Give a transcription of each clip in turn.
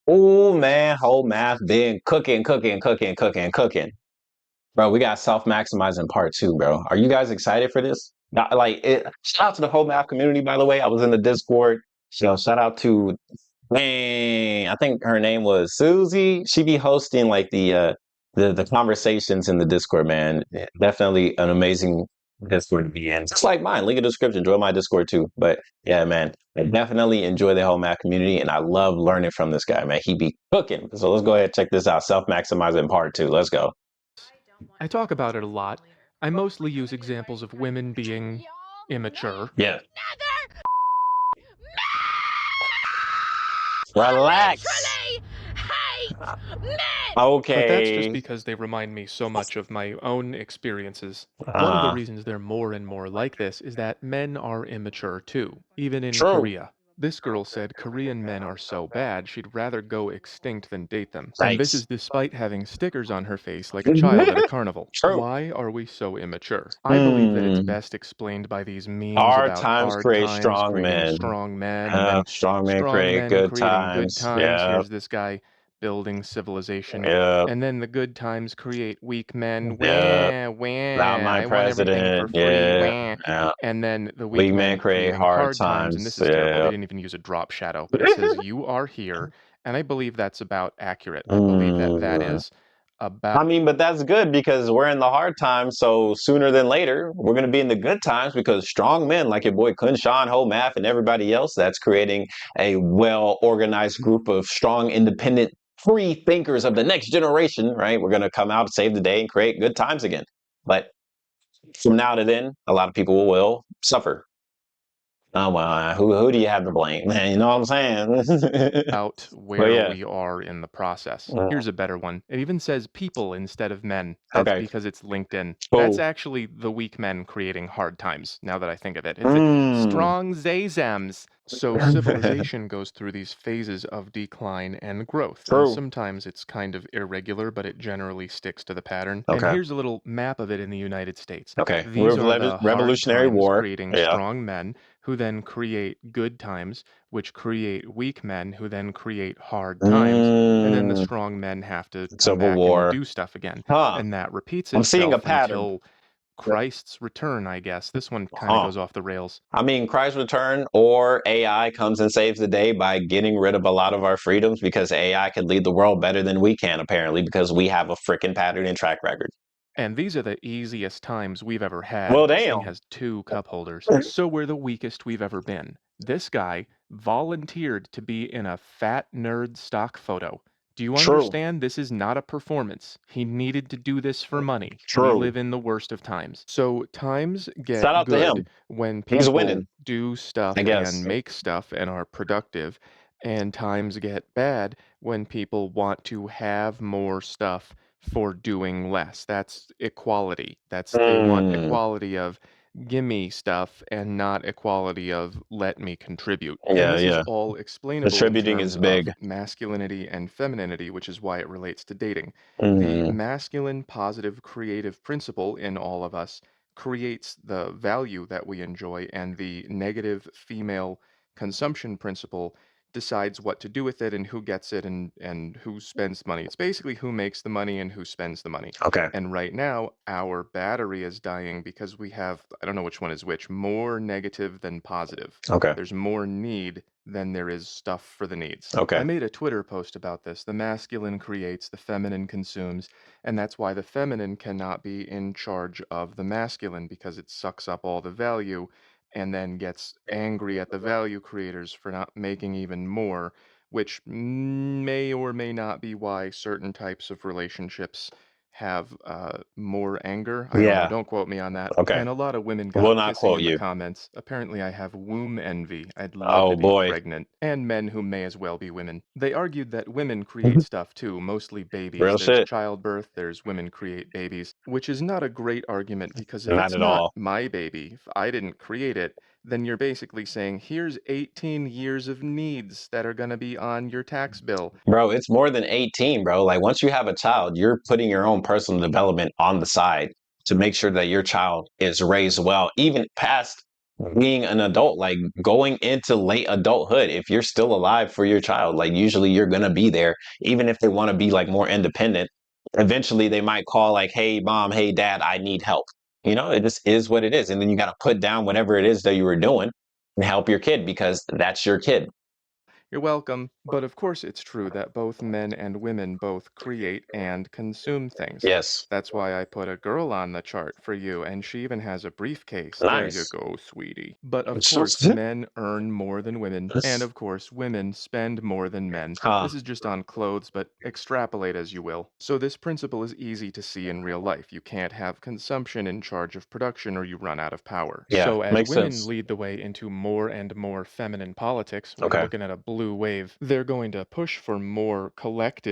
Oh man, whole math been cooking, cooking, cooking, cooking, cooking. Bro, we got self-maximizing part two, bro. Are you guys excited for this? Shout out to the whole math community, by the way. I was in the Discord. So shout out to man, I think her name was Susie. She be hosting like the conversations in the Discord, man. Definitely an amazing Discord to be in. Just like mine. Link in the description. Join my Discord too. But yeah, man, I definitely enjoy the whole math community, and I love learning from this guy, man. He be cooking. So let's go ahead and check this out. Self-maximizing part two. Let's go. I talk about it a lot. I mostly use examples of women being immature. Yeah. Relax. But that's just Okay. because they remind me so much of my own experiences. One of the Uh, reasons they're more and more like this is that men are immature too, even in true. Korea. This girl said Korean men are so bad she'd rather go extinct than date them. And this is Nice. despite having stickers on her face like a child at a carnival. True. Why are we so immature? I believe that it's Hmm. best explained by these memes Hard about times hard create times strong creating men. strong men, and then Strong men strong create men good creating good times. times. Yeah. Here's this guy building civilization, Yep. and then the good times create weak men. Yep. Wah, Not wah, my I want everything for president. free. Yeah. Wah. Yeah. And then the Weak weak men men create creating hard hard times. And times. this is terrible. They Yeah. didn't even use a drop shadow, but it says, "You are here." And I believe that's about accurate. I believe that that Mm. is about. I mean, but that's good because we're in the hard times. So sooner than later, we're going to be in the good times because strong men like your boy KhunShawn, Whole Math, and everybody else that's creating a well organized group of strong, independent, free thinkers of the next generation, right? We're going to come out, save the day, and create good times again. But from now to then, a lot of people will suffer. Oh, well, who do you have to blame? Man, you know what I'm saying? Out But where yeah. we are in the process. Mm, Here's a better one. It even says people instead of men. That's okay. because it's LinkedIn. That's Cool. actually the weak men creating hard times, now that I think of it. It's a Mm. strong Zayzams. So civilization goes through these phases of decline and growth, and True. sometimes it's kind of irregular, but it generally sticks to the pattern. And Okay. here's a little map of it in the United States. Okay. These are the hard Revolutionary times War. creating Yeah. strong men who then create good times, which create weak men who then create hard times, and then the Mm, strong men have to come Civil back and War. do stuff again. Huh. And that repeats I'm seeing a itself pattern. until Christ's return, I guess. This one kind of Huh. goes off the rails. I mean, Christ's return or AI comes and saves the day by getting rid of a lot of our freedoms because AI can lead the world better than we can, apparently, because we have a freaking pattern and track record. And these are the easiest times we've ever Well, had. This thing damn. has 2 cup holders. So we're the weakest we've ever been. This guy volunteered to be in a fat nerd stock photo. Do you True. understand? This is not a performance. He needed to do this for money. We True. live in the worst of times. So times Shout get out to good him. when He's people winning, do I stuff guess. and make stuff and are productive. And times get bad when people want to have more stuff for doing less. That's equality. They want Mm, equality of gimme stuff and not equality of let me contribute. And yeah, this is yeah. all explainable in Contributing is terms of big. masculinity and femininity, which is why it relates to dating. The Mm, masculine positive creative principle in all of us creates the value that we enjoy, and the negative female consumption principle decides what to do with it and who gets it and who spends money. It's basically who makes the money and who spends the money. okay. And right now, our battery is dying because we have, I don't know which one is which, more negative than positive. Okay. There's more need than there is stuff for the needs. I Okay. made a Twitter post about this. The masculine creates, the feminine consumes, and that's why the feminine cannot be in charge of the masculine because it sucks up all the value and then gets angry at the value creators for not making even more, which may or may not be why certain types of relationships have more anger. I don't know. Yeah. Don't quote me on that. Okay. And a lot of women Will got not pissy quote in the you. comments. Apparently, I have womb envy. I'd love Oh to be boy. pregnant. And men who may as well be women. They argued that women create stuff too, mostly babies. Real There's shit. childbirth, there's women create babies, which is not a great argument because if Not it's at not all. my baby, if I didn't create it, then you're basically saying, here's 18 years of needs that are going to be on your tax bill. Bro, it's more than 18, bro. Like once you have a child, you're putting your own personal development on the side to make sure that your child is raised well, even past being an adult, like going into late adulthood, if you're still alive for your child, like usually you're gonna be there, even if they want to be like more independent. Eventually, they might call like, "Hey, mom, hey, dad, I need help." It just is what it is, and then you got to put down whatever it is that you were doing and help your kid because that's your kid. You're welcome. But of course, it's true that both men and women both create and consume things. Yes, That's why I put a girl on the chart for you, and she even has a briefcase. There you nice. go, sweetie. But of course, men earn more than women, and of course, women spend more than men. Huh. This is just on clothes, but extrapolate as you will. So, this principle is easy to see in real life. You can't have consumption in charge of production or you run out of power. Yeah, So, as makes women sense. lead the way into more and more feminine politics, we're Okay, looking at a blue wave. They're going to push for more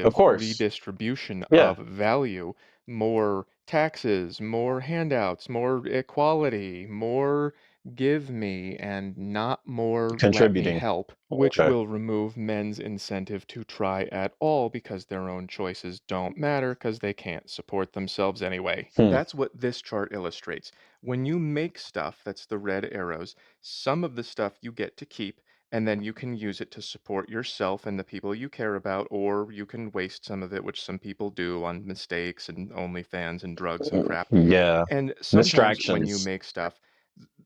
of collective course. redistribution Yeah, of value, more taxes, more handouts, more equality, more give me and not more let me contributing. help, which Okay. will remove men's incentive to try at all because their own choices don't matter because they can't support themselves anyway. Hmm. That's what this chart illustrates. When you make stuff, that's the red arrows, some of the stuff you get to keep, and then you can use it to support yourself and the people you care about, or you can waste some of it, which some people do on mistakes and OnlyFans and drugs and crap. Yeah, And sometimes when you distractions. make stuff,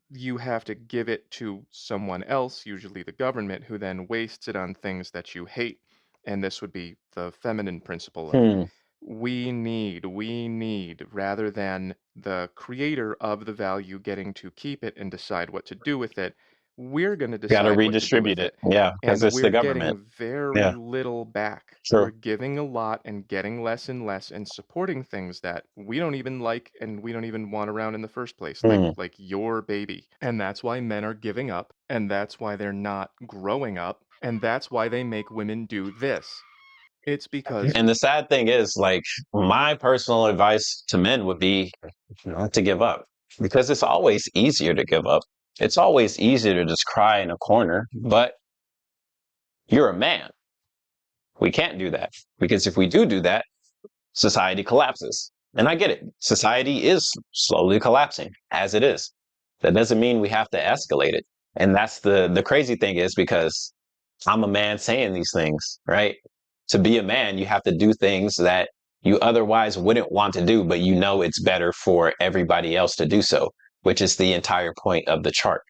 you have to give it to someone else, usually the government, who then wastes it on things that you hate. And this would be the feminine principle of Hmm. we need, rather than the creator of the value getting to keep it and decide what to do with it. We're going to Got to decide what to do redistribute with it. it. Yeah, because And it's the we're government. getting very Yeah, little back. We're true. giving a lot and getting less and less and supporting things that we don't even like and we don't even want around in the first place, Hmm. like your baby. And that's why men are giving up, and that's why they're not growing up, and that's why they make women do this. It's because And the sad thing is, like, my personal advice to men would be not to give up because it's always easier to give up. It's always easier to just cry in a corner, but you're a man. We can't do that because if we do that, society collapses. And I get it. Society is slowly collapsing as it is. That doesn't mean we have to escalate it. And that's the crazy thing is because I'm a man saying these things, right? To be a man, you have to do things that you otherwise wouldn't want to do, but you know it's better for everybody else to do so, which is the entire point of the chart.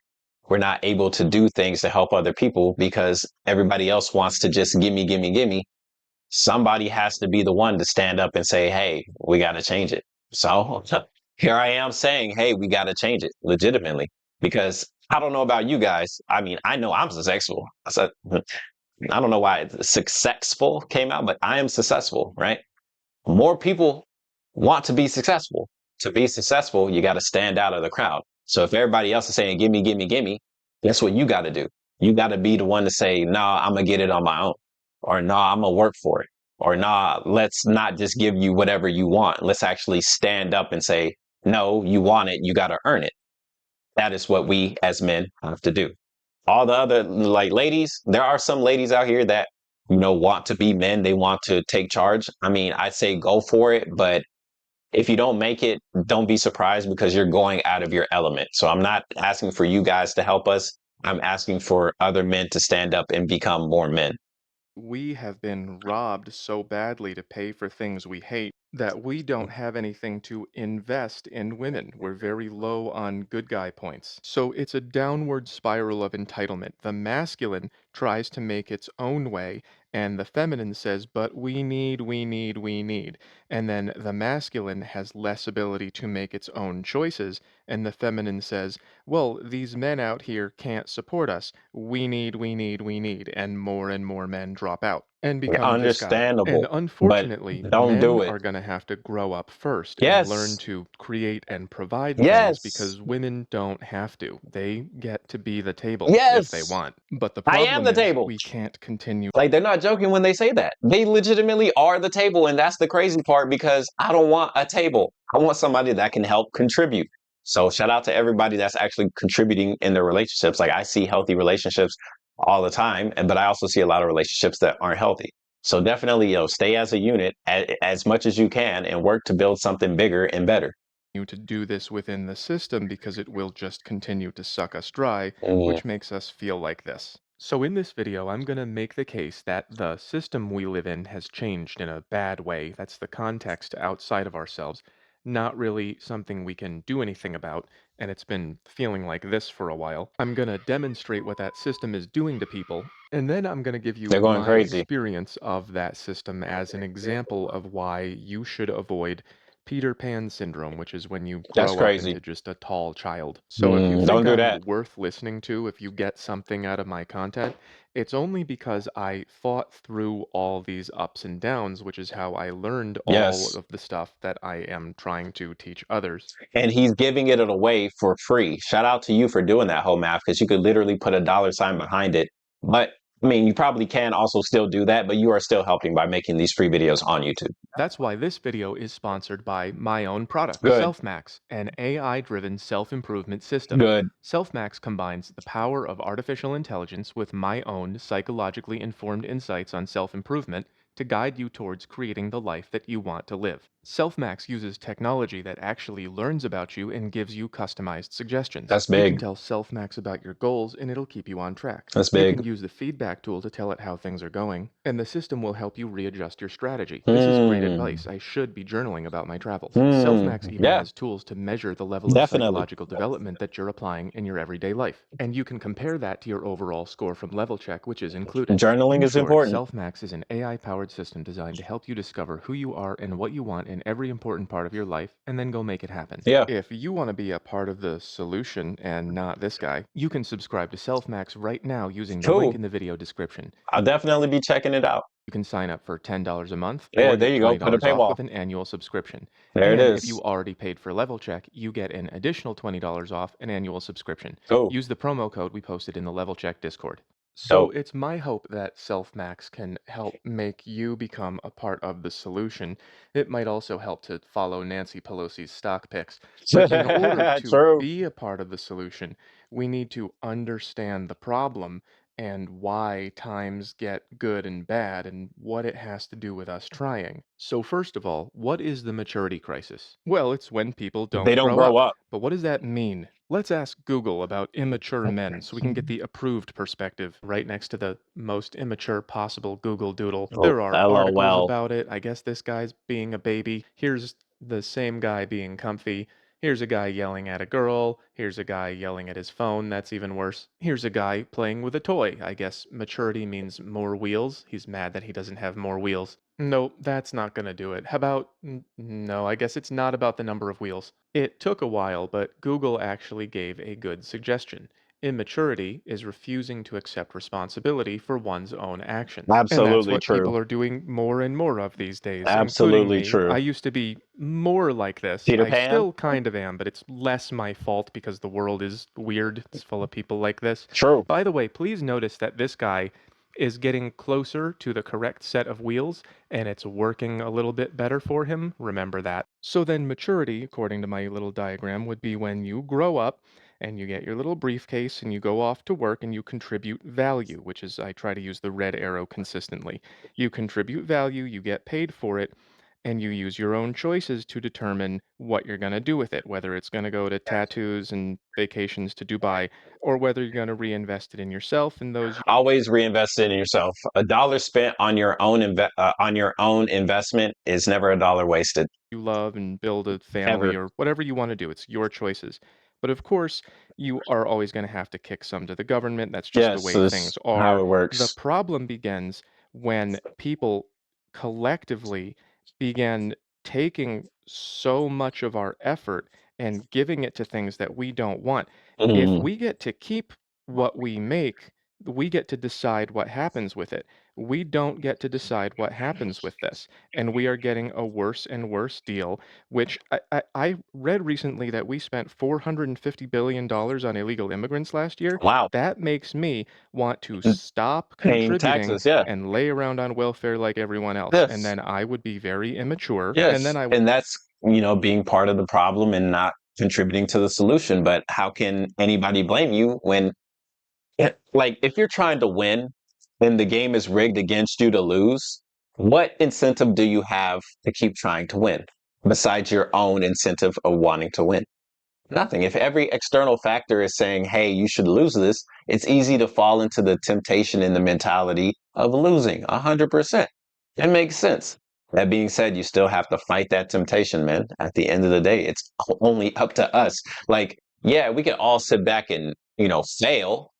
We're not able to do things to help other people because everybody else wants to just gimme, gimme, gimme. Somebody has to be the one to stand up and say, hey, we got to change it. So here I am saying, hey, we got to change it legitimately because I don't know about you guys. I mean, I know I'm successful. I don't know why successful came out, but I am successful, right? More people want to be successful. To be successful, you got to stand out of the crowd. So if everybody else is saying, gimme, gimme, gimme, guess what you got to do? You got to be the one to say, nah, I'm going to get it on my own. Or nah, I'm going to work for it. Or nah, let's not just give you whatever you want. Let's actually stand up and say, no, you want it. You got to earn it. That is what we as men have to do. All the other like ladies, there are some ladies out here that want to be men. They want to take charge. I mean, I say go for it, but if you don't make it, don't be surprised because you're going out of your element. So I'm not asking for you guys to help us. I'm asking for other men to stand up and become more men. we have been robbed so badly to pay for things we hate that we don't have anything to invest in women. We're very low on good guy points. So it's a downward spiral of entitlement. The masculine tries to make its own way, and the feminine says, but we need, we need, we need. And then the masculine has less ability to make its own choices, and the feminine says, well, these men out here can't support us. We need, we need, we need. And more men drop out and become this guy. And Understandable, but unfortunately, don't men do it. are going to have to grow up first and learn Yes. to create and provide things Yes. because women don't have to. They get to be the table if they Yes. want. But the I am problem the is, table. we can't continue. Like they're not joking when they say that. They legitimately are the table, and that's the crazy part because I don't want a table. I want somebody that can help contribute. So shout out to everybody that's actually contributing in their relationships. Like I see healthy relationships all the time, but I also see a lot of relationships that aren't healthy. So definitely, stay as a unit as much as you can and work to build something bigger and better. You to do this within the system because it will just continue to suck us dry, Mm, which makes us feel like this. So in this video, I'm going to make the case that the system we live in has changed in a bad way. That's the context outside of ourselves, not really something we can do anything about, and it's been feeling like this for a while. I'm going to demonstrate what that system is doing to people, and then I'm going to give you they're going my crazy. experience of that system as an example of why you should avoid Peter Pan syndrome, which is when you That's grow up crazy. into just a tall child. So if you think Don't do I'm that. worth listening to, if you get something out of my content, it's only because I fought through all these ups and downs, which is how I learned all Yes. of the stuff that I am trying to teach others. And he's giving it away for free. Shout out to you for doing that whole math because you could literally put a dollar sign behind it. But I mean, you probably can also still do that, but you are still helping by making these free videos on YouTube. That's why this video is sponsored by my own product, Good, SelfMax, an AI-driven self-improvement system. good. SelfMax combines the power of artificial intelligence with my own psychologically informed insights on self-improvement to guide you towards creating the life that you want to live. SelfMax uses technology that actually learns about you and gives you customized suggestions. That's You can big. tell SelfMax about your goals and it'll keep you on track. That's You big. can use the feedback tool to tell it how things are going, and the system will help you readjust your strategy. This is great Hmm. advice. I should be journaling about my travels. Hmm. SelfMax even Yeah, has tools to measure the level of definitely. psychological development that you're applying in your everyday life. And you can compare that to your overall score from Level Check, which is included. Journaling In is short, important. SelfMax is an AI powered system designed to help you discover who you are and what you want in every important part of your life, and then go make it happen. Yeah, If you want to be a part of the solution and not this guy, you can subscribe to SelfMax right now using the link cool. in the video description. I'll definitely be checking it out. You can sign up for $10 a month Yeah, or there get you go. Put a $20 off paywall. with an annual subscription. There it And if you is. already paid for Level Check, you get an additional $20 off an annual subscription. Cool. Use the promo code we posted in the Level Check Discord. So Dope. it's my hope that SelfMax can help make you become a part of the solution. It might also help to follow Nancy Pelosi's stock picks. But in order to True. be a part of the solution, we need to understand the problem and why times get good and bad and what it has to do with us trying. So, first of all, what is the maturity crisis? Well, it's when people They don't don't grow grow up. up. But what does that mean? Let's ask Google about immature men so we can get the approved perspective right next to the most immature possible Google Doodle. Oh, There are articles LOL. about it. I guess this guy's being a baby. Here's the same guy being comfy. Here's a guy yelling at a girl. Here's a guy yelling at his phone. That's even worse. Here's a guy playing with a toy. I guess maturity means more wheels. He's mad that he doesn't have more wheels. Nope, that's not gonna do it. How about. No, I guess it's not about the number of wheels. It took a while, but Google actually gave a good suggestion. Immaturity is refusing to accept responsibility for one's own actions. And that's Absolutely what true. people are doing more and more of these days, including Absolutely me. I true. used to be more like this. Peter I Pan? still kind of am, but it's less my fault because the world is weird. It's full of people like this. True. By the way, please notice that this guy is getting closer to the correct set of wheels and it's working a little bit better for him. Remember that. So then maturity, according to my little diagram, would be when you grow up and you get your little briefcase and you go off to work and you contribute value, which is I try to use the red arrow consistently. You contribute value, you get paid for it, and you use your own choices to determine what you're going to do with it, whether it's going to go to tattoos and vacations to Dubai, or whether you're going to reinvest it in yourself and those Always reinvest it in yourself. A dollar spent on your own investment is never a dollar wasted. you love and build a family Ever. or whatever you want to do. It's your choices. But of course, you are always going to have to kick some to the government. That's just the Yes, way this is things how are. it The works. problem begins when people collectively begin taking so much of our effort and giving it to things that we don't want. If Mm, we get to keep what we make, we get to decide what happens with it. We don't get to decide what happens with this, and we are getting a worse and worse deal, which I read recently that we spent $450 billion on illegal immigrants last year. wow. That makes me want to N- stop Paying contributing taxes, yeah. and lay around on welfare like everyone else. And Yes. then I would be very immature. And Yes. then I And that's, being part of the problem and not contributing to the solution. But how can anybody blame you when, like, if you're trying to win and the game is rigged against you to lose, what incentive do you have to keep trying to win? besides your own incentive of wanting to win? Nothing. If every external factor is saying, hey, you should lose this, it's easy to fall into the temptation and the mentality of losing 100%. It makes sense. That being said, you still have to fight that temptation, man. At the end of the day, it's only up to us. Like, yeah, we can all sit back and, fail,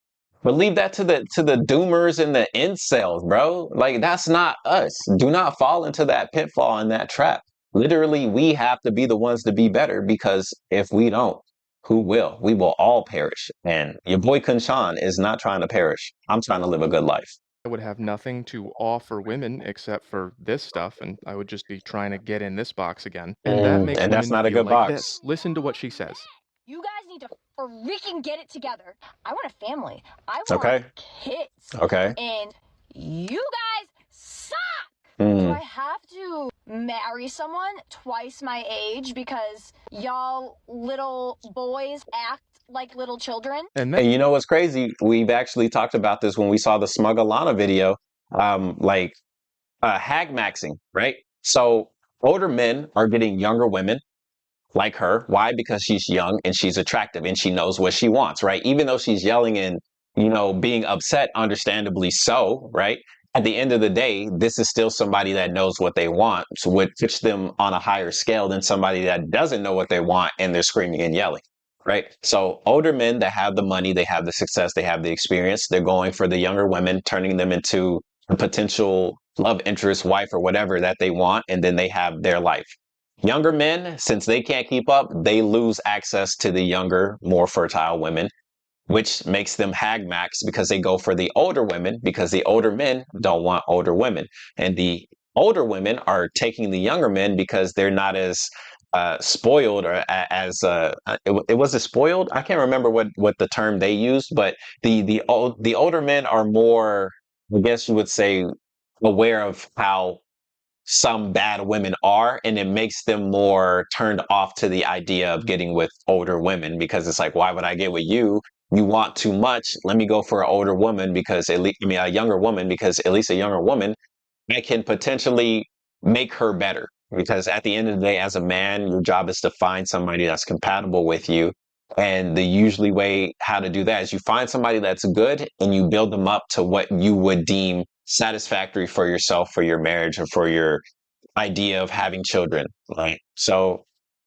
but leave that to the doomers and the incels, bro. Like that's not us. Do not fall into that pitfall and that trap. Literally, we have to be the ones to be better because if we don't, who will? We will all perish. And your boy KhunShawn is not trying to perish. I'm trying to live a good life. I would have nothing to offer women except for this stuff, and I would just be trying to get in this box again. And that makes And that's women not a feel good like box. this. Listen to what she says. You guys need to freaking get it together. I want a family. I Okay. want kids. Okay. And you guys suck. Do Mm. I have to marry someone twice my age because y'all little boys act like little children? And And you know what's crazy? We've actually talked about this when we saw the Smug Alana video, like hag maxing, right? So older men are getting younger women like her. Why? Because she's young and she's attractive and she knows what she wants, right? Even though she's yelling and, being upset, understandably so, right? At the end of the day, this is still somebody that knows what they want, so would pitch them on a higher scale than somebody that doesn't know what they want and they're screaming and yelling, right? So older men that have the money, they have the success, they have the experience, they're going for the younger women, turning them into a potential love interest, wife, or whatever that they want, and then they have their life. Younger men, since they can't keep up, they lose access to the younger, more fertile women, which makes them hag max because they go for the older women because the older men don't want older women. And the older women are taking the younger men because they're not as spoiled or as it was a spoiled. I can't remember what the term they used, but the older men are more, I guess you would say, aware of how some bad women are, and it makes them more turned off to the idea of getting with older women because it's like, why would I get with you? You want too much. Let me go for an older woman because at least, I mean, a younger woman because at least a younger woman, I can potentially make her better. Because at the end of the day, as a man, your job is to find somebody that's compatible with you. And the usually way how to do that is you find somebody that's good and you build them up to what you would deem satisfactory for yourself, for your marriage, or for your idea of having children, right? So,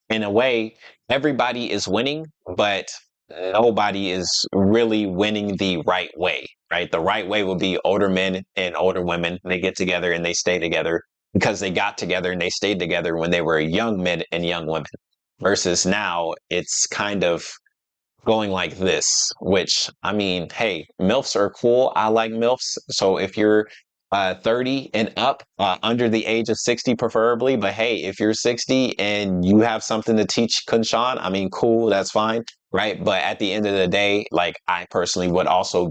in a way, everybody is winning, but nobody is really winning the right way, right? The right way would be older men and older women. They get together and they stay together because they got together and they stayed together when they were young men and young women. Versus now, it's kind of going like this, which I mean, hey, MILFs are cool. I like MILFs. So if you're 30 and up, under the age of 60 preferably, but hey, if you're 60 and you have something to teach KhunShawn, I mean, cool, that's fine, right? But at the end of the day, like I personally would also,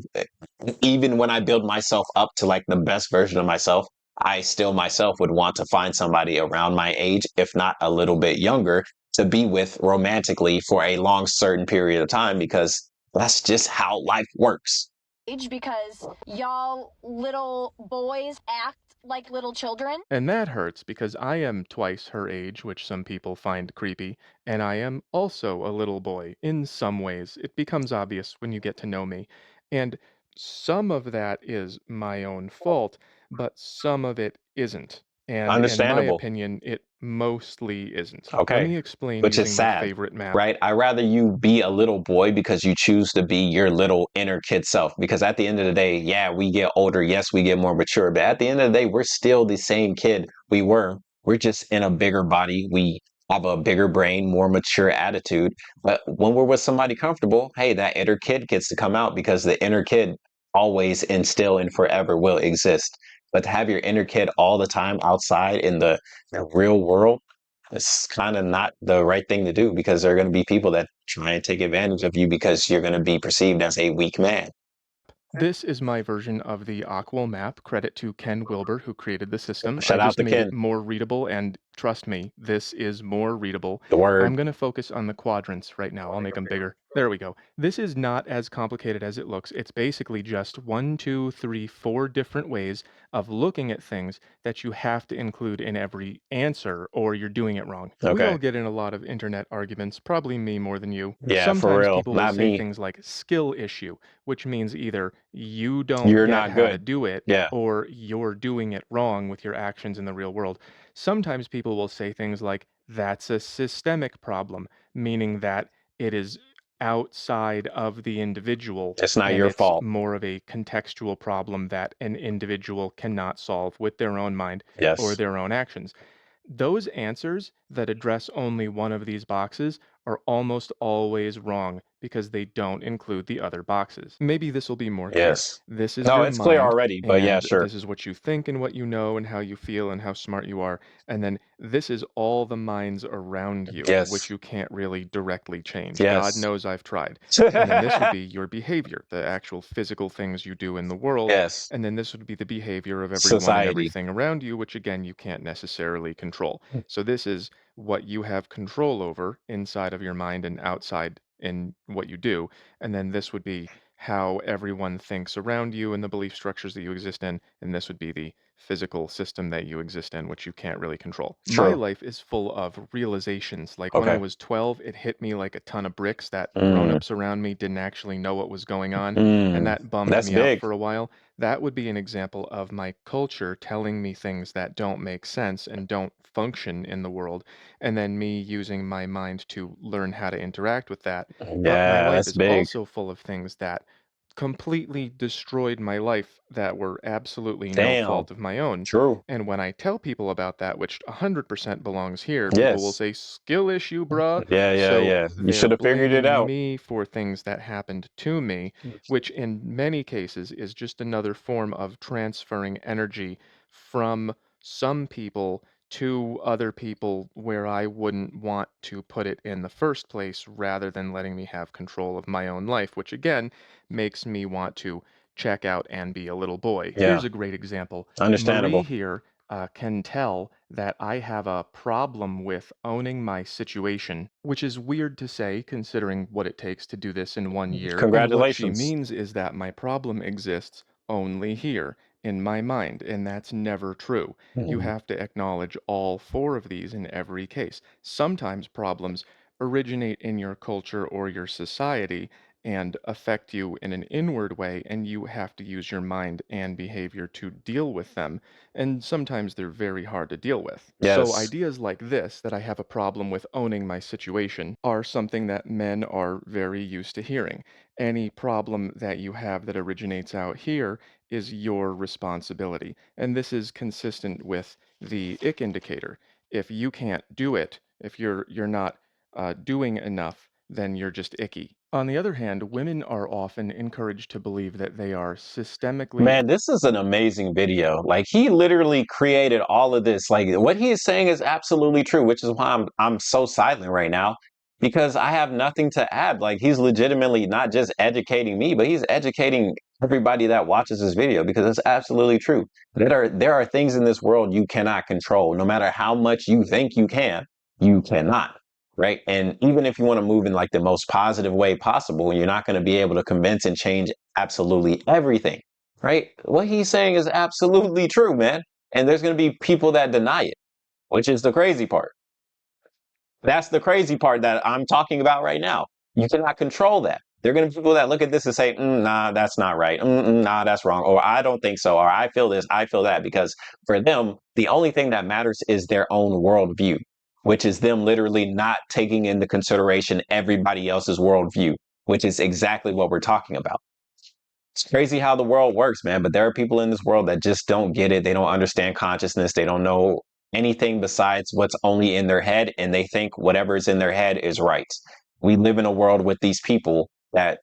even when I build myself up to like the best version of myself, I still myself would want to find somebody around my age, if not a little bit younger, to be with romantically for a long certain period of time because that's just how life works. Because y'all little boys act like little children. And that hurts because I am twice her age, which some people find creepy, and I am also a little boy in some ways. It becomes obvious when you get to know me. And some of that is my own fault, but some of it isn't. And in my Understandable. opinion, it mostly isn't. Let Okay. me explain Which is using my sad, favorite map. right? I rather you be a little boy because you choose to be your little inner kid self. Because at the end of the day, yeah, we get older. Yes, we get more mature. But at the end of the day, we're still the same kid we were. We're just in a bigger body. We have a bigger brain, more mature attitude. But when we're with somebody comfortable, hey, that inner kid gets to come out because the inner kid always and still and forever will exist. But to have your inner kid all the time outside in the real world, it's kind of not the right thing to do because there are going to be people that try and take advantage of you because you're going to be perceived as a weak man. This is my version of the Aqua map. Credit to Ken Wilber, who created the system. I Shout out just to made it Ken. more readable and Trust me, this is more readable. The I'm word. going to focus on the quadrants right now. I'll make them bigger. There we go. This is not as complicated as it looks. It's basically just one, two, three, four different ways of looking at things that you have to include in every answer, or you're doing it wrong. We all Okay. get in a lot of internet arguments, probably me more than you. Yeah, for Sometimes real. people will Not say me. things like skill issue, which means either you don't You're get not how to good. do it Yeah. or you're doing it wrong with your actions in the real world. Sometimes people will say things like, that's a systemic problem, meaning that it is outside of the individual It's not and your it's fault. more of a contextual problem that an individual cannot solve with their own mind or Yes. their own actions. Those answers that address only one of these boxes are almost always wrong because they don't include the other boxes. Maybe this will be more clear. Yes. This is No, your it's clear mind, already, but yeah, and sure. this is what you think and what you know and how you feel and how smart you are. And then this is all the minds around you, which Yes. you can't really directly change. God Yes. knows I've tried. And then this would be your behavior, the actual physical things you do in the world. Yes. And then this would be the behavior of everyone and Society. everything around you, which again, you can't necessarily control. So this is what you have control over inside of your mind and outside in what you do. And then this would be how everyone thinks around you and the belief structures that you exist in. And this would be the physical system that you exist in, which you can't really control. My True. life is full of realizations. Like when I Okay. was 12, it hit me like a ton of bricks that Mm, grown-ups around me didn't actually know what was going on, and mm. that bummed That's me out big. for a while. That would be an example of my culture telling me things that don't make sense and don't function in the world, and then me using my mind to learn how to interact with that. But my Yeah, life that's is big. also full of things that completely destroyed my life that were absolutely no Damn. fault of my own. True. And when I tell people about that, which 100% belongs here, people will Yes. say, skill issue, bruh. Yeah, yeah, So yeah. You they're should have figured it blaming out. me for things that happened to me, which in many cases is just another form of transferring energy from some people to other people where I wouldn't want to put it in the first place rather than letting me have control of my own life, which again makes me want to check out and be a little boy. Here's Yeah. a great example. Marie Understandable. here can tell that I have a problem with owning my situation, which is weird to say considering what it takes to do this in 1 year. And what she Congratulations. means is that my problem exists only here in my mind, and that's never true. You Mm. have to acknowledge all four of these in every case. Sometimes problems originate in your culture or your society and affect you in an inward way, and you have to use your mind and behavior to deal with them. And sometimes they're very hard to deal with. So, Yes. ideas like this, that I have a problem with owning my situation, are something that men are very used to hearing. Any problem that you have that originates out here is your responsibility. And this is consistent with the ick indicator. If you can't do it, if you're not doing enough, then you're just icky. On the other hand, women are often encouraged to believe that they are systemically Man, this is an amazing video. Like he literally created all of this. Like what he is saying is absolutely true, which is why I'm so silent right now because I have nothing to add. Like he's legitimately not just educating me, but he's educating everybody that watches this video because it's absolutely true. There are things in this world you cannot control. No matter how much you think you cannot. Right. And even if you want to move in like the most positive way possible, you're not going to be able to convince and change absolutely everything, right? What he's saying is absolutely true, man. And there's going to be people that deny it, which is the crazy part. That's the crazy part that I'm talking about right now. You cannot control that. There are going to be people that look at this and say, nah, that's not right. Nah, that's wrong. Or I don't think so. Or I feel this, I feel that. Because for them, the only thing that matters is their own worldview, which is them literally not taking into consideration everybody else's worldview, which is exactly what we're talking about. It's crazy how the world works, man. But there are people in this world that just don't get it. They don't understand consciousness. They don't know anything besides what's only in their head. And they think whatever is in their head is right. We live in a world with these people that,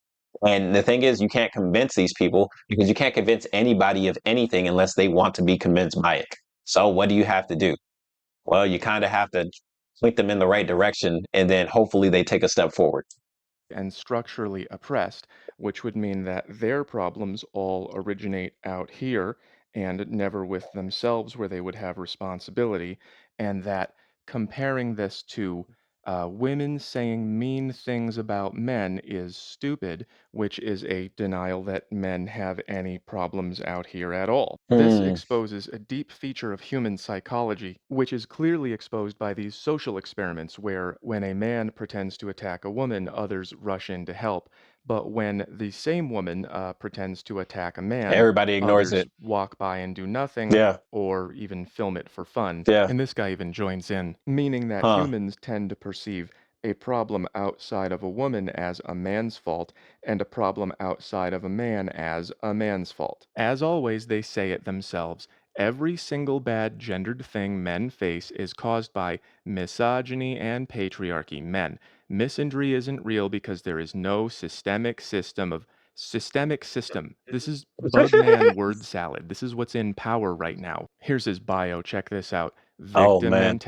and the thing is, you can't convince these people because you can't convince anybody of anything unless they want to be convinced by it. So what do you have to do? Well, you kind of have to point them in the right direction and then hopefully they take a step forward. and structurally oppressed, which would mean that their problems all originate out here and never with themselves, where they would have responsibility, and that comparing this to women saying mean things about men is stupid, which is a denial that men have any problems out here at all. This Hmm. exposes a deep feature of human psychology, which is clearly exposed by these social experiments where when a man pretends to attack a woman, others rush in to help. But when the same woman pretends to attack a man, Everybody ignores others it. walk by and do nothing Yeah. or even film it for fun. Yeah. And this guy even joins in, meaning that Huh. humans tend to perceive a problem outside of a woman as a man's fault and a problem outside of a man as a man's fault. As always, they say it themselves. Every single bad gendered thing men face is caused by misogyny and patriarchy. Men. Misandry isn't real because there is no systemic system of systemic system. This is Bugman word salad. This is what's in power right now. Here's his bio. Check this out. Oh man.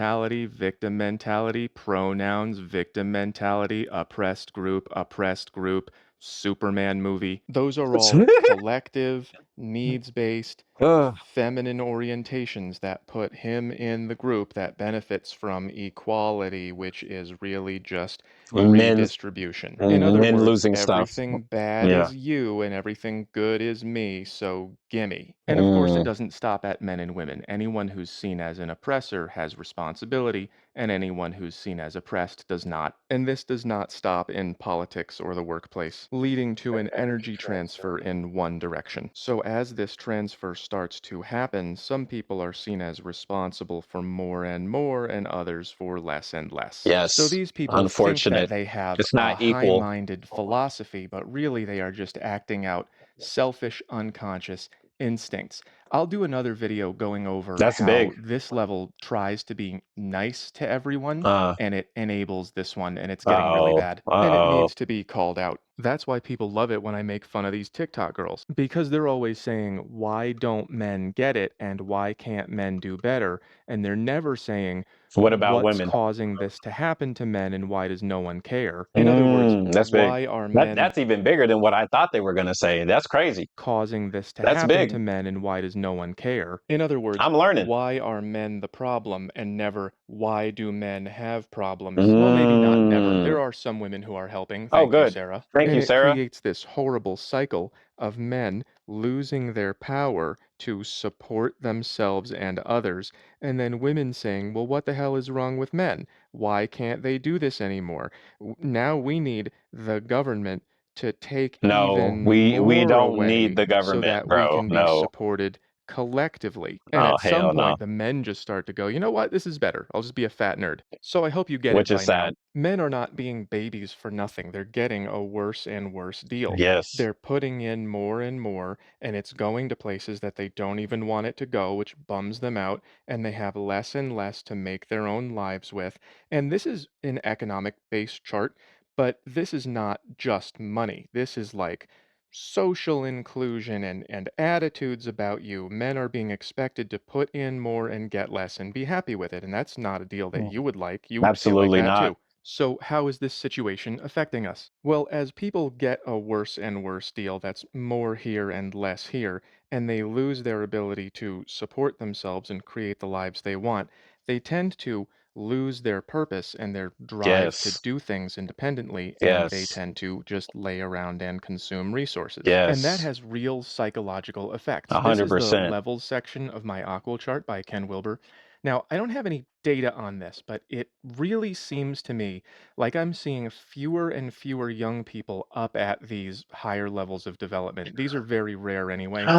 Victim mentality, pronouns, victim mentality, oppressed group, Superman movie. Those are all collective, needs based, Ugh. feminine orientations that put him in the group that benefits from equality, which is really just Men's redistribution. In other men words, losing stuff. everything bad Yeah. is you and everything good is me, so gimme. And of course, it Mm. doesn't stop at men and women. Anyone who's seen as an oppressor has responsibility, and anyone who's seen as oppressed does not. And this does not stop in politics or the workplace, leading to an energy transfer in one direction. So as this transfer starts to happen, some people are seen as responsible for more and more, and others for less and less. So Yes. these people think that Unfortunate. they have It's a not equal. high-minded philosophy, but really they are just acting out selfish, unconscious instincts. I'll do another video going over That's how big. this level tries to be nice to everyone Uh. and it enables this one, and it's getting really Uh-oh. bad. And it Uh-oh. needs to be called out. That's why people love it when I make fun of these TikTok girls, because they're always saying, why don't men get it and why can't men do better? And they're never saying, What about what's women? causing this to happen to men and why does no one care? In other words, That's big. why are That men that's even bigger than what I thought they were gonna say. That's crazy. causing this to That's happen to big. men and why does no one care? In other words, I'm learning. why are men the problem and never why do men have problems? Well, maybe not never. Mm. There are some women who are helping. Oh, Thank you, good. Sarah. Thank And you, it Sarah. creates this horrible cycle of men losing their power to support themselves and others, and then women saying, well, what the hell is wrong with men? Why can't they do this anymore? Now we need the government to take No, even we more don't need away the so government, that we bro. can be No. supported collectively. And Oh, at some hell no. point, the men just start to go, you know what? This is better. I'll just be a fat nerd. So I hope you get it Which is by now. sad. Men are not being babies for nothing. They're getting a worse and worse deal. Yes. They're putting in more and more, and it's going to places that they don't even want it to go, which bums them out, and they have less and less to make their own lives with. And this is an economic based chart, but this is not just money. This is like social inclusion and attitudes about you. Men are being expected to put in more and get less and be happy with it. And that's not a deal that Mm. you would like. You would feel like Absolutely that not. too. So, how is this situation affecting us? Well, as people get a worse and worse deal that's more here and less here, and they lose their ability to support themselves and create the lives they want, they tend to lose their purpose and their drive to Yes. do things independently, and they Yes. tend to just lay around and consume resources. And that Yes. has real psychological effects. A This hundred is the percent. levels section of my Aqua chart by Ken Wilber. Now, I don't have any data on this, but it really seems to me like I'm seeing fewer and fewer young people up at these higher levels of development. These are very rare anyway.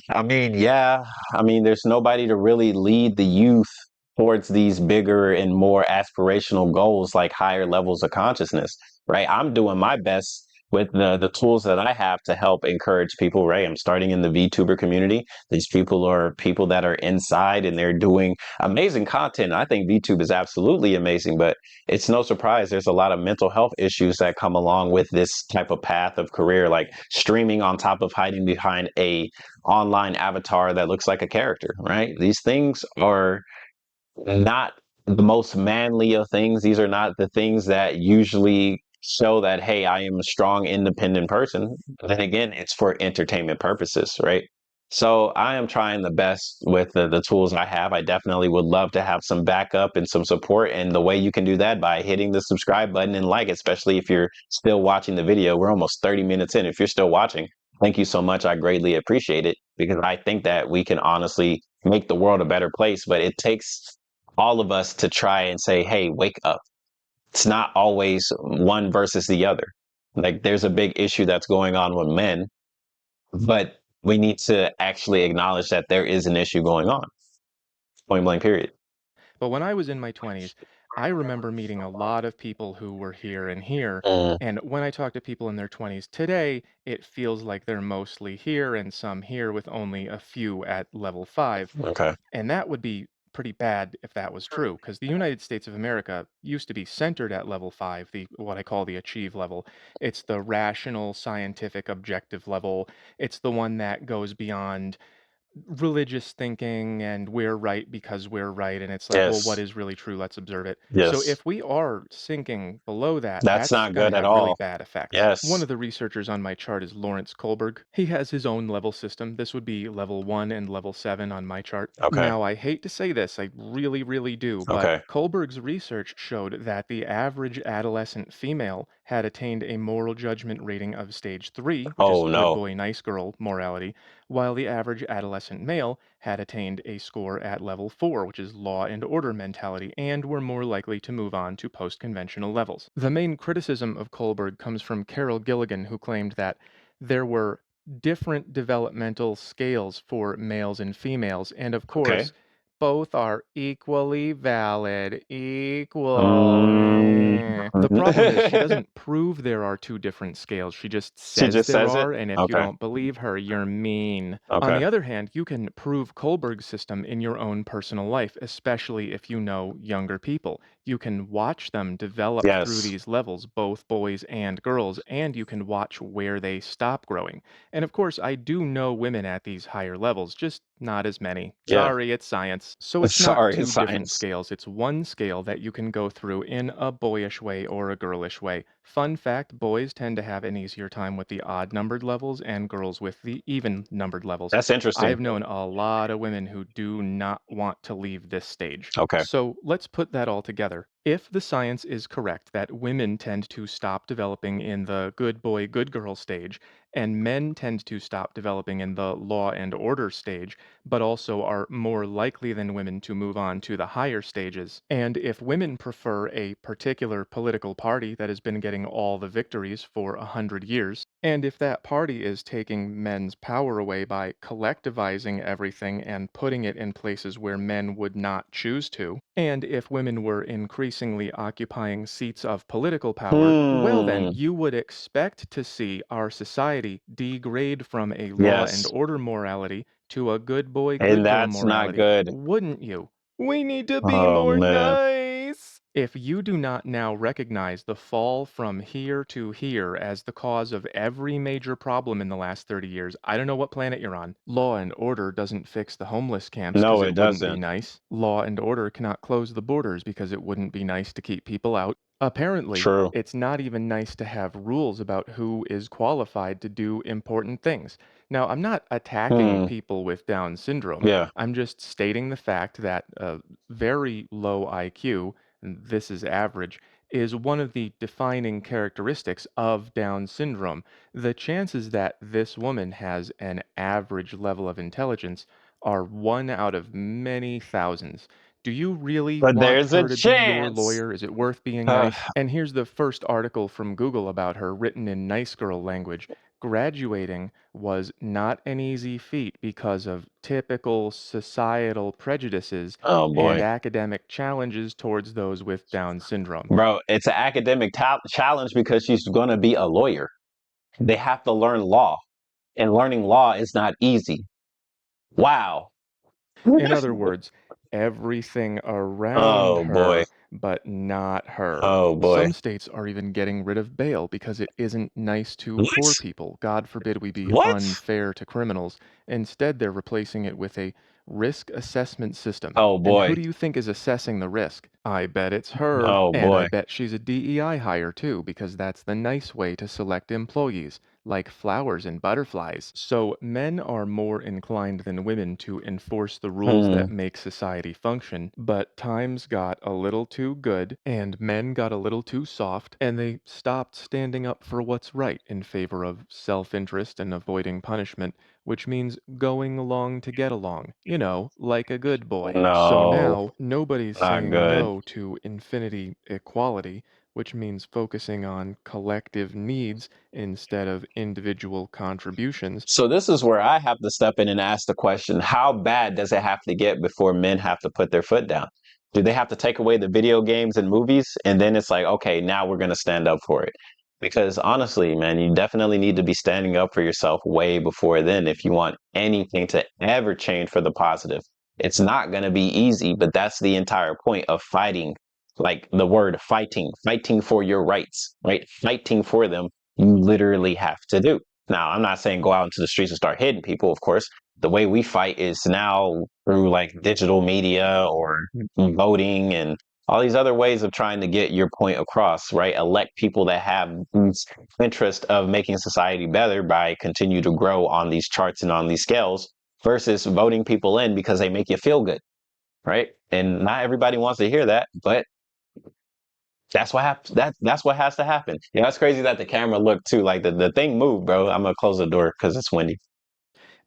I mean, yeah. I mean, there's nobody to really lead the youth towards these bigger and more aspirational goals, like higher levels of consciousness, right? I'm doing my best with the tools that I have to help encourage people, right? I'm starting in the VTuber community. These people are people that are inside and they're doing amazing content. I think VTube is absolutely amazing, but it's no surprise there's a lot of mental health issues that come along with this type of path of career, like streaming on top of hiding behind a online avatar that looks like a character, right? These things are not the most manly of things. These are not the things that usually show that, hey, I am a strong, independent person. But then again, it's for entertainment purposes, right? So I am trying the best with the tools I have. I definitely would love to have some backup and some support. And the way you can do that by hitting the subscribe button and like, especially if you're still watching the video. We're almost 30 minutes in. If you're still watching, thank you so much. I greatly appreciate it because I think that we can honestly make the world a better place. But it takes all of us to try and say, hey, wake up. It's not always one versus the other. Like there's a big issue that's going on with men, but we need to actually acknowledge that there is an issue going on. Point blank, period. But when I was in my 20s, I remember meeting a lot of people who were here and here. Mm, And when I talk to people in their 20s today, it feels like they're mostly here and some here with only a few at level 5. okay. And that would be pretty bad if that was true, because the United States of America used to be centered at level 5, the what I call the achieve level. It's the rational, scientific, objective level. It's the one that goes beyond religious thinking and we're right because we're right, and it's like, well, what Yes. is really true? Let's observe it. So Yes. if we are sinking below that, That's that's not going to good at have really all. bad effects. One Yes. of the researchers on my chart is Lawrence Kohlberg. He has his own level system. This would be level 1 and level 7 on my chart. Okay. Now, I hate to say this, I really, really do, but Okay. Kohlberg's research showed that the average adolescent female had attained a moral judgment rating of stage 3, which is Oh good no. boy, nice girl morality, while the average adolescent male had attained a score at level 4, which is law and order mentality, and were more likely to move on to post conventional levels. The main criticism of Kohlberg comes from Carol Gilligan, who claimed that there were different developmental scales for males and females, and of Okay. course, both are equally valid. Equal. Mm. The problem is she doesn't prove there are two different scales. She just She says just there says it. are, and if you Okay. don't believe her, you're mean. On Okay. the other hand, you can prove Kohlberg's system in your own personal life, especially if you know younger people. You can watch them develop through Yes. these levels, both boys and girls, and you can watch where they stop growing. And of course, I do know women at these higher levels, just not as many. Yeah. Sorry, it's science. So it's not Sorry, it's two different science. scales, it's one scale that you can go through in a boyish way or a girlish way. Fun fact, boys tend to have an easier time with the odd numbered levels and girls with the even numbered levels. That's interesting. I've known a lot of women who do not want to leave this stage. Okay. So let's put that all together. If the science is correct that women tend to stop developing in the good boy, good girl stage, and men tend to stop developing in the law and order stage, but also are more likely than women to move on to the higher stages. And if women prefer a particular political party that has been getting all the victories for 100 years, and if that party is taking men's power away by collectivizing everything and putting it in places where men would not choose to, and if women were increasingly occupying seats of political power, well, then Hmm. you would expect to see our society degrade from a law and Yes. order morality to a good boy, And good girl that's not morality, good. wouldn't you? We need to be Oh more man. nice. If you do not now recognize the fall from here to here as the cause of every major problem in the last 30 years, I don't know what planet you're on. Law and order doesn't fix the homeless camps No, because it it wouldn't be doesn't. nice. Law and order cannot close the borders because it wouldn't be nice to keep people out. Apparently, True. it's not even nice to have rules about who is qualified to do important things. Now, I'm not attacking Hmm. people with Down syndrome. Yeah. I'm just stating the fact that a very low IQ, and this is average, is one of the defining characteristics of Down syndrome. The chances that this woman has an average level of intelligence are one out of many thousands. Do you really But want there's a her to be your chance. lawyer? Is it worth being nice? And here's the first article from Google about her written in nice girl language. Graduating was not an easy feat because of typical societal prejudices Oh and boy. academic challenges towards those with Down syndrome. Bro, it's an academic challenge because she's going to be a lawyer. They have to learn law, and learning law is not easy. Wow. In other words, everything around Oh boy. her, but not her. Oh boy. Some states are even getting rid of bail because it isn't nice to poor What? people. God forbid we be What? unfair to criminals. Instead, they're replacing it with a risk assessment system. Oh And who boy. do you think is assessing the risk? I bet it's her. Oh And I boy. bet she's a DEI hire too, because that's the nice way to select employees. like flowers and butterflies. So men are more inclined than women to enforce the rules that Hmm. make society function, but times got a little too good and men got a little too soft, and they stopped standing up for what's right in favor of self interest and avoiding punishment, which means going along to get along, like a good boy. So No, now nobody's not saying good. no to infinity equality, which means focusing on collective needs instead of individual contributions. So this is where I have to step in and ask the question, how bad does it have to get before men have to put their foot down? Do they have to take away the video games and movies? And then it's like, okay, now we're going to stand up for it. Because honestly, man, you definitely need to be standing up for yourself way before then if you want anything to ever change for the positive. It's not going to be easy, but that's the entire point of fighting. Like the word fighting, fighting for your rights, right? Fighting for them, you literally have to do. Now, I'm not saying go out into the streets and start hitting people, of course. The way we fight is now through like digital media or voting and all these other ways of trying to get your point across, right? Elect people that have interest of making society better by continue to grow on these charts and on these scales versus voting people in because they make you feel good, right? And not everybody wants to hear that, but that's what happens. That's what has to happen. Yeah, that's crazy that the camera looked too. Like the thing moved, bro. I'm gonna close the door because it's windy.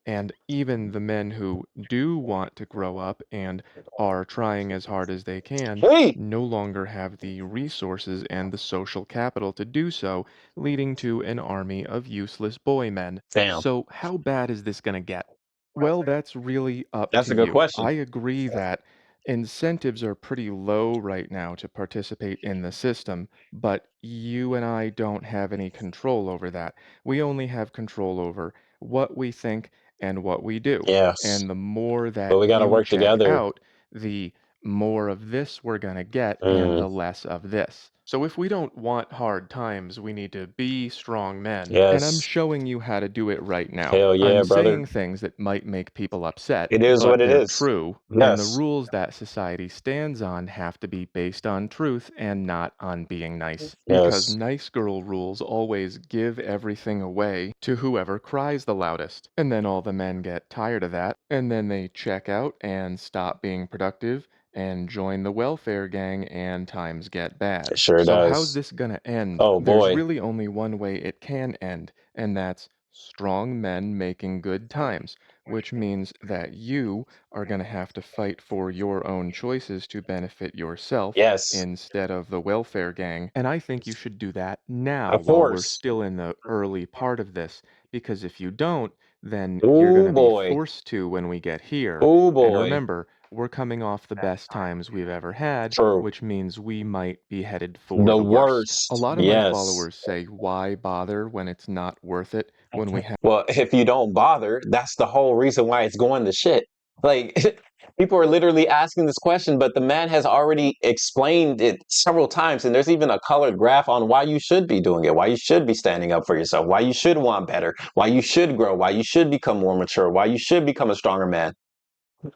And even the men who do want to grow up and are trying as hard as they can Hey, no longer have the resources and the social capital to do so, leading to an army of useless boy men. damn, So, how bad is this going to get? Well, that's really up that's to a good you. question. I agree that incentives are pretty low right now to participate in the system, but you and I don't have any control over that. We only have control over what we think and what we do. Yes, And the more but that we got to you work check together. out, the more of this we're going to get and Mm, the less of this. So if we don't want hard times, we need to be strong men. And I'm yes, showing you how to do it right now. hell yeah, I'm brother. saying things that might make people upset, It is what but it they're is. true. And the Yes, rules that society stands on have to be based on truth and not on being nice. Because yes, nice girl rules always give everything away to whoever cries the loudest. And then all the men get tired of that, and then they check out and stop being productive and join the welfare gang, and times get bad. it sure So, how's does. this gonna end? Oh There's boy, really only one way it can end, and that's strong men making good times, which means that you are gonna have to fight for your own choices to benefit yourself yes, instead of the welfare gang. And I think you should do that now of while we're course. still in the early part of this, because if you don't, then you're Oh gonna be boy, forced to when we get here. oh And boy. remember, we're coming off the best times we've ever had, True. which means we might be headed for The the worst. A worst. lot of my Yes. followers say, why bother when it's not worth it when we have Well, if you don't bother, that's the whole reason why it's going to shit. Like, people are literally asking this question, but the man has already explained it several times. And there's even a colored graph on why you should be doing it, why you should be standing up for yourself, why you should want better, why you should grow, why you should become more mature, why you should become a stronger man.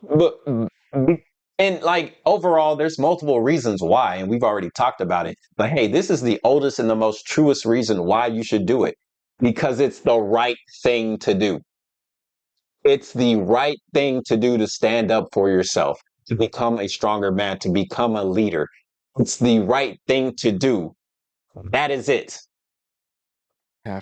But, and like overall, there's multiple reasons why, and we've already talked about it. But hey, this is the oldest and the most truest reason why you should do it because it's the right thing to do. It's the right thing to do to stand up for yourself, to become a stronger man, to become a leader. It's the right thing to do. That is it.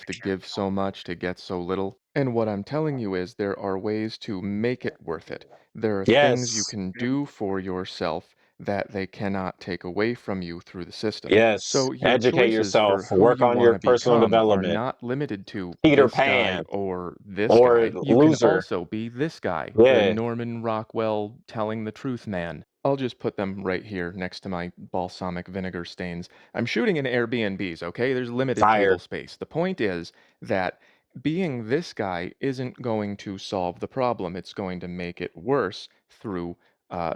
to give so much to get so little. And what I'm telling you is there are ways to make it worth it. There are things you Yes. can do for yourself that they cannot take away from you through the system. Yes. So your Educate choices yourself. for who Work you on want your to personal become are development. not limited to Peter this guy Pan or this or guy. You can loser. also be this guy, the Yeah. Norman Rockwell telling the truth man. I'll just put them right here next to my balsamic vinegar stains. I'm shooting in Airbnbs, okay? There's limited table Fire. space. The point is that being this guy isn't going to solve the problem. It's going to make it worse through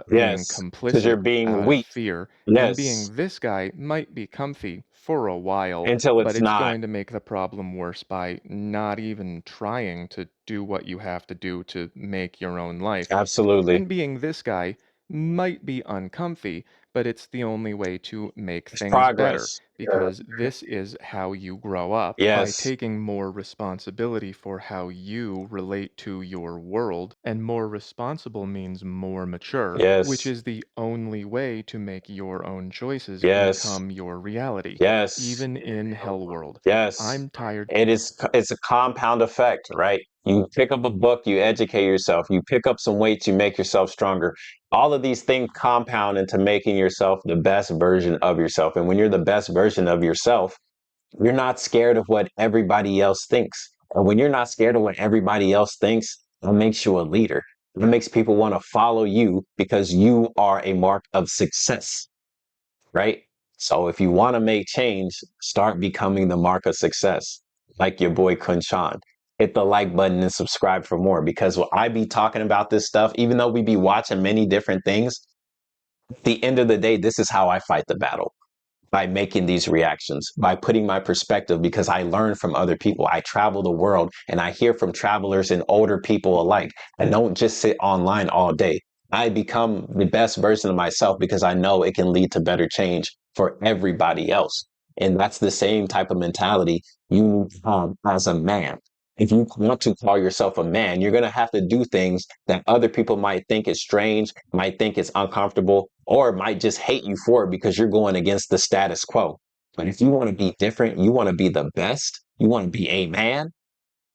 being Yes. Because you're complicit being out of weak. fear. And Yes. being this guy might be comfy for a while, Until but it's it's not. going to make the problem worse by not even trying to do what you have to do to make your own life. Absolutely. And being this guy might be uncomfy, but it's the only way to make It's things better progress. because this is how you grow up by Yes. taking more responsibility for how you relate to your world. And more responsible means more mature, which Yes. is the only way to make your own choices Yes. become your reality, Yes. even in Hell World. Yes. I'm tired. It's a compound effect, right? You pick up a book, you educate yourself, you pick up some weights, you make yourself stronger. All of these things compound into making yourself the best version of yourself. And when you're the best version of yourself, you're not scared of what everybody else thinks. And when you're not scared of what everybody else thinks, that makes you a leader. It makes people want to follow you because you are a mark of success, right? So if you want to make change, start becoming the mark of success, like your boy KhunShawn. Hit the like button and subscribe for more because when I be talking about this stuff, even though we be watching many different things, at the end of the day, this is how I fight the battle by making these reactions, by putting my perspective, because I learn from other people. I travel the world and I hear from travelers and older people alike. I don't just sit online all day. I become the best version of myself because I know it can lead to better change for everybody else. And that's the same type of mentality you need to have as a man. If you want to call yourself a man, you're going to have to do things that other people might think is strange, might think it's uncomfortable, or might just hate you for it because you're going against the status quo. But if you want to be different, you want to be the best, you want to be a man,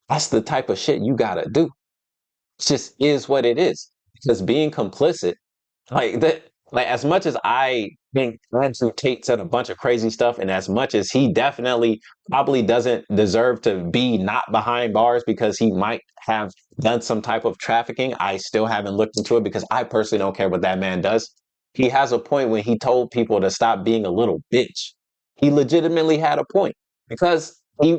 that's the type of shit you got to do. It just is what it is. Because being complicit, like that, like as much as I think Andrew Tate said a bunch of crazy stuff, and as much as he definitely probably doesn't deserve to be not behind bars because he might have done some type of trafficking, I still haven't looked into it because I personally don't care what that man does. He has a point when he told people to stop being a little bitch. He legitimately had a point because he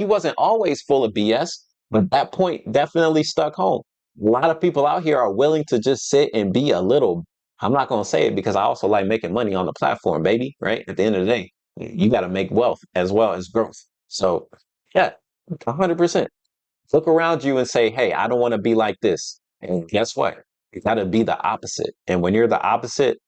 wasn't always full of BS, but that point definitely stuck home. A lot of people out here are willing to just sit and be a little. I'm not going to say it because I also like making money on the platform, baby, right? At the end of the day, you got to make wealth as well as growth. So, yeah, 100%. Look around you and say, hey, I don't want to be like this. And guess what? You got to be the opposite. And when you're the opposite,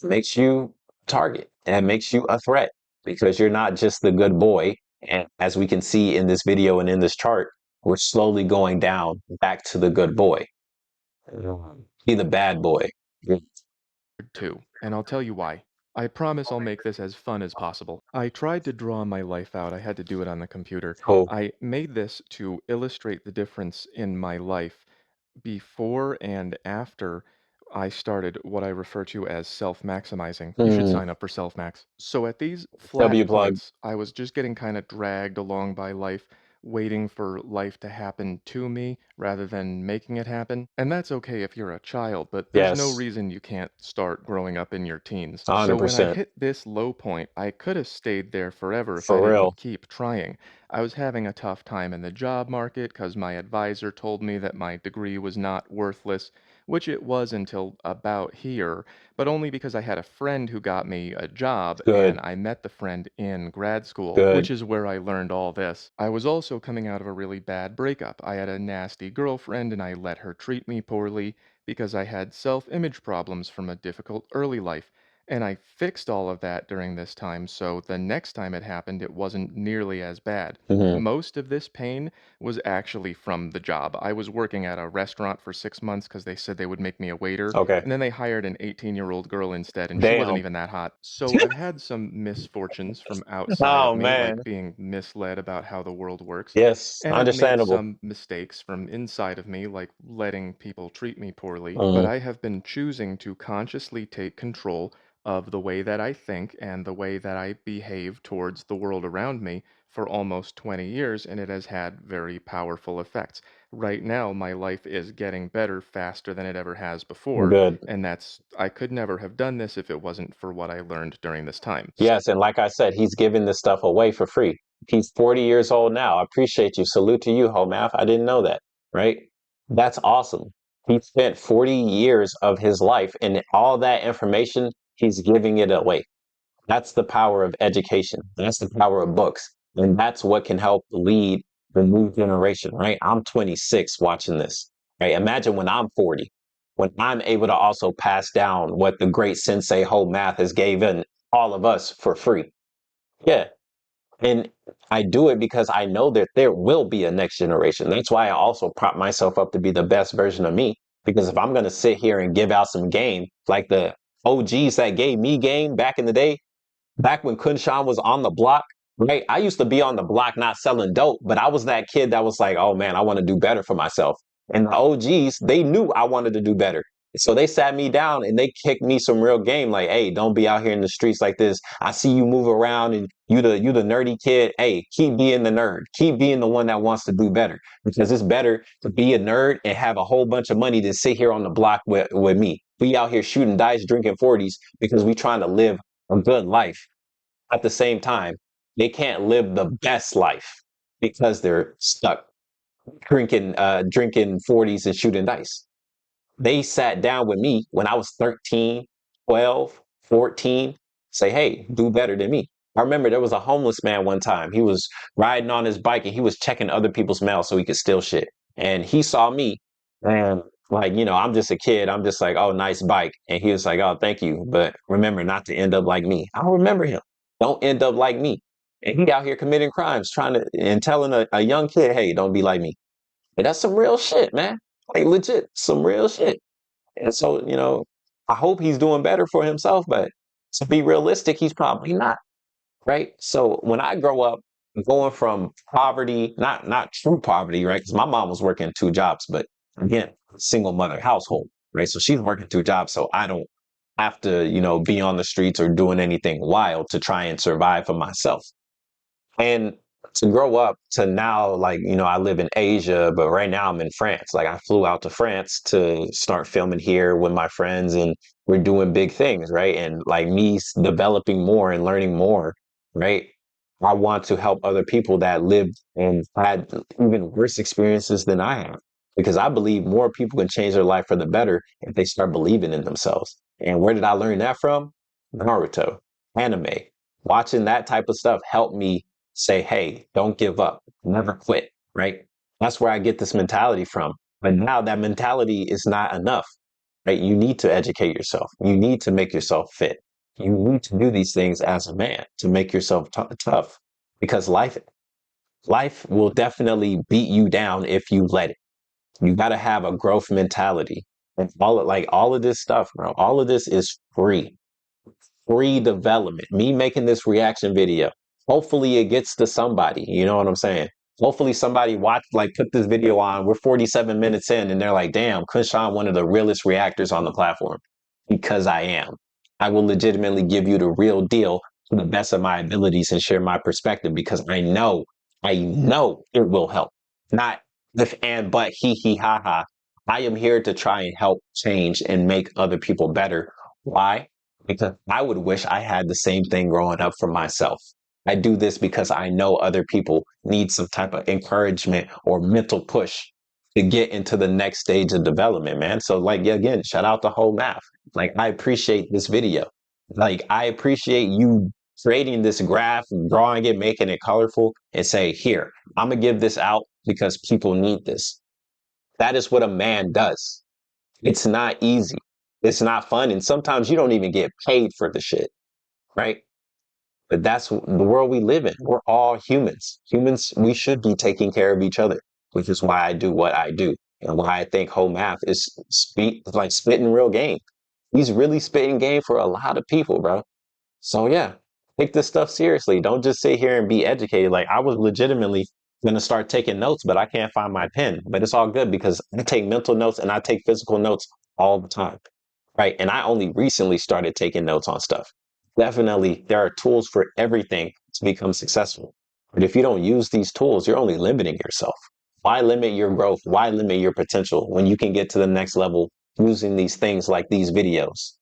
it makes you a target and it makes you a threat because you're not just the good boy. And as we can see in this video and in this chart, we're slowly going down back to the good boy. Be the bad boy. Too, and I'll tell you why. I promise I'll make this as fun as possible. I tried to draw my life out. I had to do it on the computer. Cool. I made this to illustrate the difference in my life before and after I started what I refer to as self-maximizing. You should Mm, sign up for self-max. So at these W flat plug. points, I was just getting kind of dragged along by life, waiting for life to happen to me rather than making it happen. And that's okay if you're a child, but there's no Yes. reason you can't start growing up in your teens. So when I 100%. hit this low point, I could have stayed there forever if I For real. didn't keep trying. I was having a tough time in the job market because my advisor told me that my degree was not worthless, which it was until about here, but only because I had a friend who got me a job and Good. I met the friend in grad school, which Good. is where I learned all this. I was also coming out of a really bad breakup. I had a nasty girlfriend and I let her treat me poorly because I had self image problems from a difficult early life. And I fixed all of that during this time, so the next time it happened, it wasn't nearly as bad. Hmm. Most of this pain was actually from the job. I was working at a restaurant for 6 months because they said they would make me a waiter, Okay. and then they hired an 18-year-old girl instead, and she wasn't Damn. even that hot. So I had some misfortunes from outside of Oh, me, man. like being misled about how the world works. Yes. And I've made Understandable. some mistakes from inside of me, like letting people treat me poorly, but Mm, I have been choosing to consciously take control of the way that I think and the way that I behave towards the world around me for almost 20 years, and it has had very powerful effects. Right now, my life is getting better faster than it ever has before, good. and I could never have done this if it wasn't for what I learned during this time. Yes. And like I said, he's giving this stuff away for free. He's 40 years old now. I appreciate you. Salute to you, Homaf. I didn't know that. Right. That's awesome. He spent 40 years of his life and all that information, he's giving it away. That's the power of education. That's the power of books. And that's what can help lead the new generation, right? I'm 26 watching this, right? Imagine when I'm 40. when I'm able to also pass down what the great sensei Ho Math has given all of us for free. Yeah. And I do it because I know that there will be a next generation. That's why I also prop myself up to be the best version of me. Because if I'm going to sit here and give out some game, like the OGs that gave me game back in the day, back when KhunShawn was on the block, right? I used to be on the block not selling dope, but I was that kid that was like, oh man, I want to do better for myself. And the OGs, they knew I wanted to do better. So they sat me down and they kicked me some real game. Like, hey, don't be out here in the streets like this. I see you move around and you the nerdy kid. Hey, keep being the nerd. Keep being the one that wants to do better. Because it's better to be a nerd and have a whole bunch of money than sit here on the block with me. We out here shooting dice, drinking 40s because we trying to live a good life. At the same time, they can't live the best life because they're stuck drinking 40s and shooting dice. They sat down with me when I was 13, 12, 14, say, hey, do better than me. I remember there was a homeless man one time. He was riding on his bike and he was checking other people's mail so he could steal shit. And he saw me and like, I'm just a kid. I'm just like, oh, nice bike. And he was like, oh, thank you. But remember not to end up like me. I remember him. Don't end up like me. And he out here committing crimes, trying to and telling a young kid, hey, don't be like me. And that's some real shit, man. Like legit, some real shit. And so, I hope he's doing better for himself, but to be realistic, he's probably not, right? So when I grow up, going from poverty, not true poverty, right? Because my mom was working two jobs, but again, single mother household, right? So she's working two jobs, so I don't have to, be on the streets or doing anything wild to try and survive for myself. And to grow up to now, like, I live in Asia, but right now I'm in France. Like, I flew out to France to start filming here with my friends, and we're doing big things, right? And like developing more and learning more, right? I want to help other people that lived and had even worse experiences than I have, because I believe more people can change their life for the better if they start believing in themselves. And where did I learn that from? Naruto, anime. Watching that type of stuff helped me say, hey, don't give up, never quit, right? That's where I get this mentality from. But now that mentality is not enough, right? You need to educate yourself. You need to make yourself fit. You need to do these things as a man to make yourself tough, because life will definitely beat you down if you let it. You got to have a growth mentality. And all of this stuff, bro, all of this is free development. Me making this reaction video, hopefully it gets to somebody. You know what I'm saying? Hopefully somebody put this video on. We're 47 minutes in and they're like, damn, KhunShawn, one of the realest reactors on the platform. Because I am. I will legitimately give you the real deal to the best of my abilities and share my perspective, because I know it will help. Not if and but he ha ha. I am here to try and help change and make other people better. Why? Because I would wish I had the same thing growing up for myself. I do this because I know other people need some type of encouragement or mental push to get into the next stage of development, man. So, like, yeah, again, shout out to Whole Math. Like, I appreciate this video. Like, I appreciate you creating this graph, drawing it, making it colorful, and say, here, I'm going to give this out because people need this. That is what a man does. It's not easy. It's not fun. And sometimes you don't even get paid for the shit, right? But that's the world we live in. We're all humans. Humans, we should be taking care of each other, which is why I do what I do and why I think Whole Math is spitting real game. He's really spitting game for a lot of people, bro. So yeah, take this stuff seriously. Don't just sit here and be educated. Like, I was legitimately gonna start taking notes, but I can't find my pen. But it's all good because I take mental notes and I take physical notes all the time. Right. And I only recently started taking notes on stuff. Definitely, there are tools for everything to become successful. But if you don't use these tools, you're only limiting yourself. Why limit your growth? Why limit your potential when you can get to the next level using these things like these videos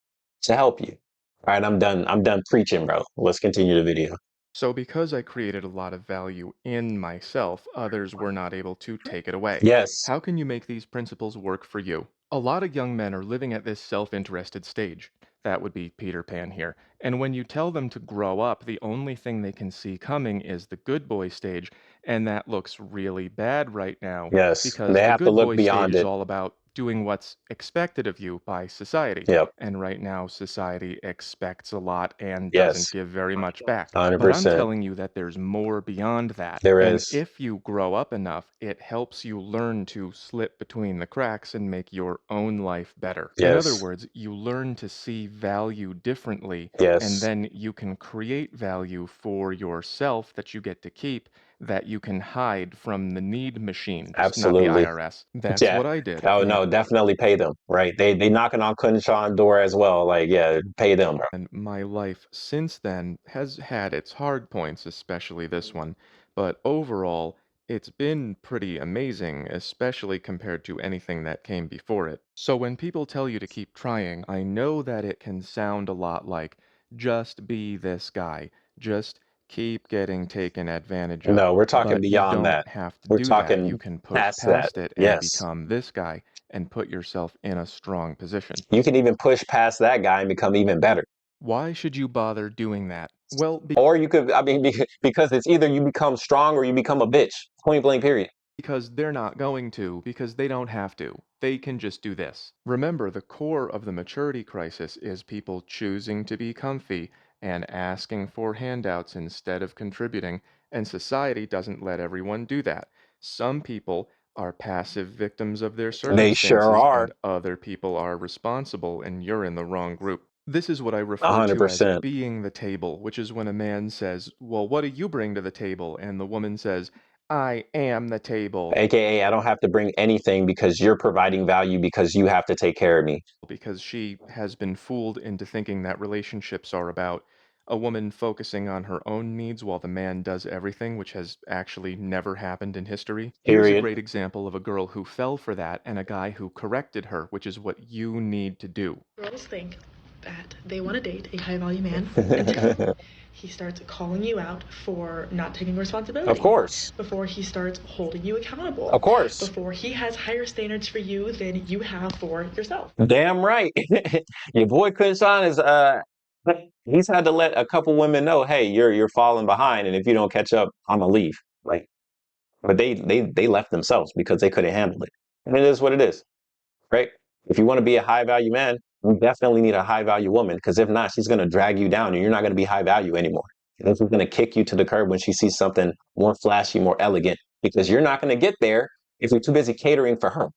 to help you? All right, I'm done. I'm done preaching, bro. Let's continue the video. So, because I created a lot of value in myself, others were not able to take it away. Yes. How can you make these principles work for you? A lot of young men are living at this self interested stage. That would be Peter Pan here. And when you tell them to grow up, the only thing they can see coming is the good boy stage. And that looks really bad right now Yes. because They the have to good look boy stage beyond is it. all about doing what's expected of you by society. Yep. And right now, society expects a lot and doesn't Yes. give very much back. But I'm 100%. telling you that there's more beyond that. There And is. if you grow up enough, it helps you learn to slip between the cracks and make your own life better. In other Yes. words, you learn to see value differently, and Yes. then you can create value for yourself that you get to keep, that you can hide from the need machines, not the Absolutely. IRS. That's Yeah. what I did. Oh no, definitely pay them. Right. They knocking on KhunShawn door as well. Like, yeah, pay them, bro. And my life since then has had its hard points, especially this one, but overall, it's been pretty amazing, especially compared to anything that came before it. So when people tell you to keep trying, I know that it can sound a lot like, just be this guy, just keep getting taken advantage of. No, we're talking But you beyond don't that. have to We're do that. You talking can push past that. past it and Yes. become this guy and put yourself in a strong position. You can even push past that guy and become even better. Why should you bother doing that? Well, Or you could, I mean, because it's either you become strong or you become a bitch. Point blank, period. because they're not going to, because they don't have to. They can just do this. Remember, the core of the maturity crisis is people choosing to be comfy and asking for handouts instead of contributing, and society doesn't let everyone do that. Some people are passive victims of their They sure circumstances, are. and other people are responsible, and you're in the wrong group. This is what I refer to as 100%. being the table, which is when a man says, "Well, what do you bring to the table?" And the woman says, "I am the table," AKA, I don't have to bring anything because you're providing value because you have to take care of me. because she has been fooled into thinking that relationships are about a woman focusing on her own needs while the man does everything, which has actually never happened in history. Here's a Period. great example of a girl who fell for that and a guy who corrected her, which is what you need to do. Girls think that they want to date a high value man until he starts calling you out for not taking responsibility. Of course. Before he starts holding you accountable. Of course. Before he has higher standards for you than you have for yourself. Damn right. Your boy KhunShawn is he's had to let a couple women know, hey, you're falling behind, and if you don't catch up, I'm gonna leave. Like, but they left themselves because they couldn't handle it. And it is what it is, right? If you want to be a high value man, you definitely need a high value woman, because if not, she's gonna drag you down and you're not gonna be high value anymore. And she's gonna kick you to the curb when she sees something more flashy, more elegant, because you're not gonna get there if you're too busy catering for her.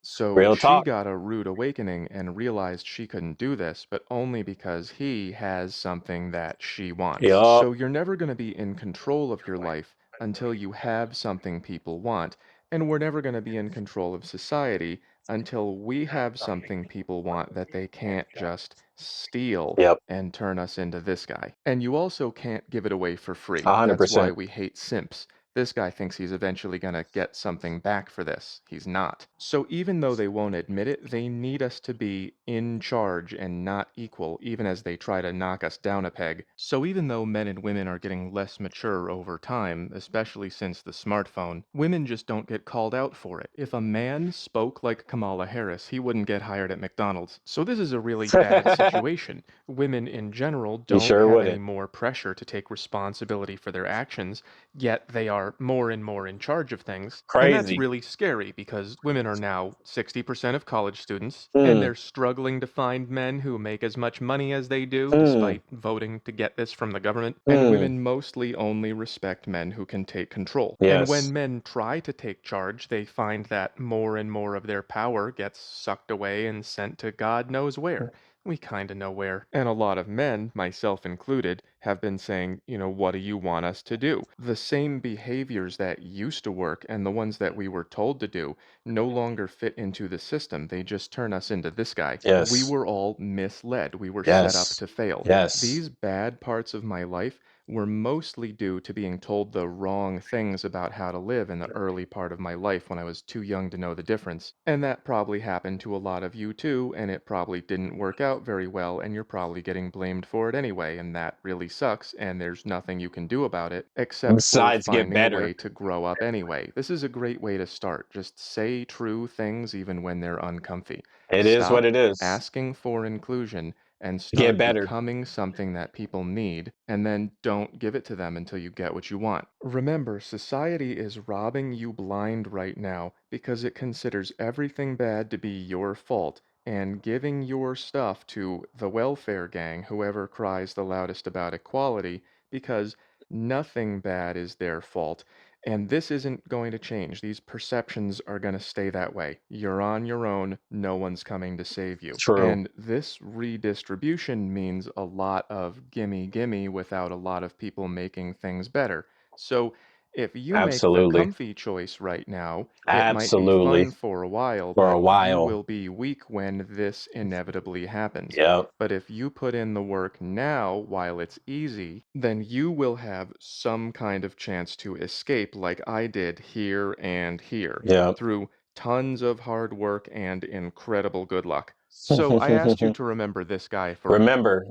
So Real she talk. got a rude awakening and realized she couldn't do this, but only because he has something that she wants. Yup. So you're never going to be in control of your life until you have something people want, and we're never going to be in control of society until we have something people want that they can't just steal Yep. and turn us into this guy. And you also can't give it away for free. That's why 100%. we hate simps. This guy thinks he's eventually going to get something back for this. He's not. So even though they won't admit it, they need us to be in charge and not equal, even as they try to knock us down a peg. So even though men and women are getting less mature over time, especially since the smartphone, women just don't get called out for it. If a man spoke like Kamala Harris, he wouldn't get hired at McDonald's. So this is a really bad situation. Women in general You don't sure have any wouldn't. more pressure to take responsibility for their actions, yet they are more and more in charge of things. And that's Crazy. really scary because women are now 60% of college students, and Mm, they're struggling to find men who make as much money as they do, mm, despite voting to get this from the government. And mm. women mostly only respect men who can take control. And Yes. when men try to take charge, they find that more and more of their power gets sucked away and sent to God knows where. We kinda know where. And a lot of men, myself included, have been saying, what do you want us to do? The same behaviors that used to work and the ones that we were told to do no longer fit into the system. They just turn us into this guy. We Yes. were all misled. We were set up Yes. to fail. Yes. These bad parts of my life were mostly due to being told the wrong things about how to live in the early part of my life when I was too young to know the difference. And that probably happened to a lot of you too, and it probably didn't work out very well, and you're probably getting blamed for it anyway, and that really sucks, and there's nothing you can do about it except for Besides, get finding a better. way to grow up anyway. This is a great way to start. Just say true things even when they're uncomfy. It is what Stop it is. asking for inclusion and Get start better. becoming something that people need, and then don't give it to them until you get what you want. Remember, society is robbing you blind right now because it considers everything bad to be your fault and giving your stuff to the welfare gang, whoever cries the loudest about equality, because nothing bad is their fault. And this isn't going to change. These perceptions are going to stay that way. You're on your own. No one's coming to save you. True. And this redistribution means a lot of gimme gimme without a lot of people making things better. So if you make the Absolutely. comfy choice right now, it might be Absolutely. fun for a while, For a but you while. will be weak when this inevitably happens. Yep. But if you put in the work now while it's easy, then you will have some kind of chance to escape like I did here and here Yep. through tons of hard work and incredible good luck. So I asked you to remember this guy for Remember,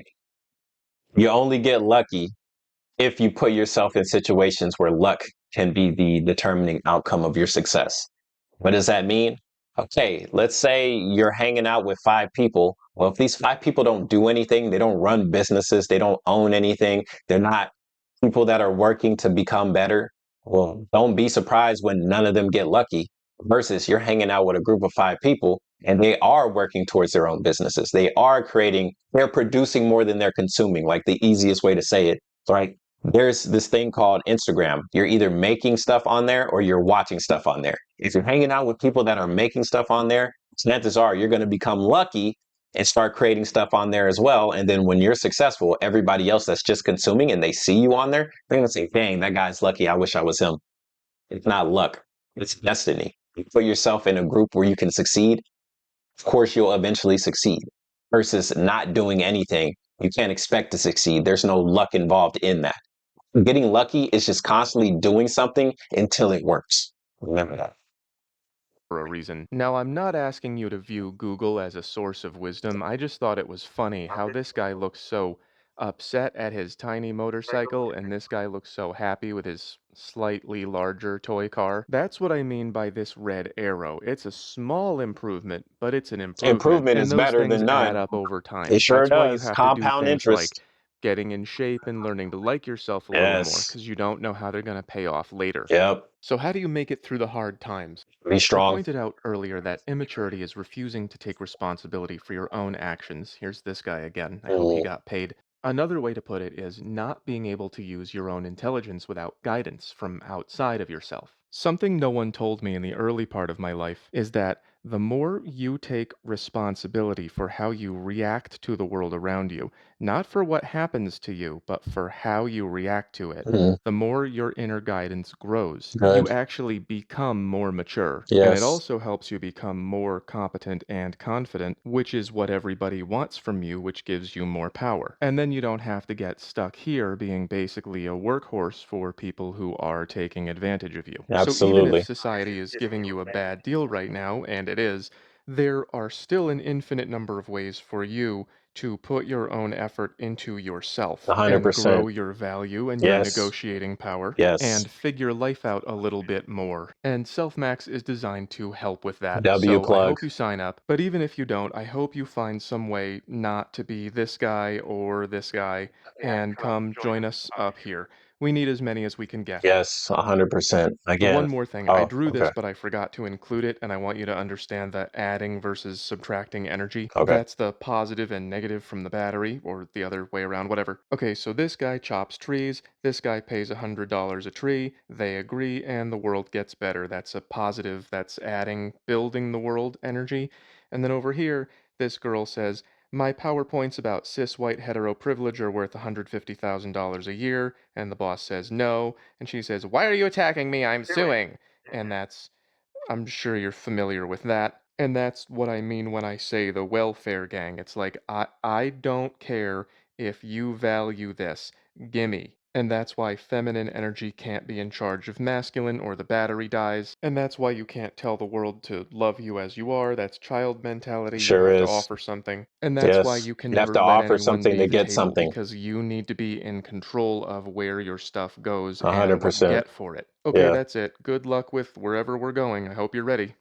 you only get lucky if you put yourself in situations where luck can be the determining outcome of your success. What does that mean? Okay, let's say you're hanging out with 5 people. Well, if these 5 people don't do anything, they don't run businesses, they don't own anything, they're not people that are working to become better. Well, don't be surprised when none of them get lucky versus you're hanging out with a group of 5 people and they are working towards their own businesses. They are creating, they're producing more than they're consuming, like the easiest way to say it, right? There's this thing called Instagram. You're either making stuff on there or you're watching stuff on there. If you're hanging out with people that are making stuff on there, chances are you're going to become lucky and start creating stuff on there as well. And then when you're successful, everybody else that's just consuming and they see you on there, they're going to say, dang, that guy's lucky. I wish I was him. It's not luck, it's destiny. You put yourself in a group where you can succeed, of course, you'll eventually succeed versus not doing anything. You can't expect to succeed. There's no luck involved in that. Getting lucky is just constantly doing something until it works. Remember that. a reason. Now, I'm not asking you to view Google as a source of wisdom. I just thought it was funny how this guy looks so upset at his tiny motorcycle and this guy looks so happy with his slightly larger toy car. That's what I mean by this red arrow. It's a small improvement, but it's an improvement. Improvement And is those better things than add none. up over It time. sure That's why you does. have to do Compound things like interest. getting in shape and learning to like yourself a little more Yes. because you don't know how they're going to pay off later. Yep. So, how do you make it through the hard times? Be I strong. pointed out earlier that immaturity is refusing to take responsibility for your own actions. Here's this guy again. I hope he Mm, got paid. Another way to put it is not being able to use your own intelligence without guidance from outside of yourself. Something no one told me in the early part of my life is that the more you take responsibility for how you react to the world around you, not for what happens to you, but for how you react to it, mm, the more your inner guidance grows. You good. actually become more mature. And it Yes. also helps you become more competent and confident, which is what everybody wants from you, which gives you more power. And then you don't have to get stuck here being basically a workhorse for people who are taking advantage of you. So even if Absolutely. society is giving you a bad deal right now, and it is, there are still an infinite number of ways for you to put your own effort into yourself and 100%. grow your value and your Yes. negotiating power Yes. and figure life out a little bit more. And SelfMax is designed to help with that. W So I plug. hope you sign up. But even if you don't, I hope you find some way not to be this guy or this guy and come join us up here. We need as many as we can get. Yes. 100%. The Again. one more thing, I Oh, drew okay. this, but I forgot to include it, and I want you to understand that adding versus subtracting energy, Okay. that's the positive and negative from the battery, or the other way around, whatever. Okay, so this guy chops trees, this guy pays $100 a tree, they agree, and the world gets better. That's a positive, that's adding, building the world energy. And then over here, this girl says, my PowerPoints about cis white hetero privilege are worth $150,000 a year, and the boss says no, and she says, why are you attacking me? I'm suing. And that's, I'm sure you're familiar with that. And that's what I mean when I say the welfare gang. It's like, I don't care if you value this. Gimme. And that's why feminine energy can't be in charge of masculine or the battery dies. And that's why you can't tell the world to love you as you are. That's child mentality. You Sure have to is. offer something. And that's why Yes. you can You have never to let offer anyone something to leave the get table something. because you need to be in control of where your stuff goes and what you 100%. get for it. Okay, Yeah. that's it. Good luck with wherever we're going. I hope you're ready.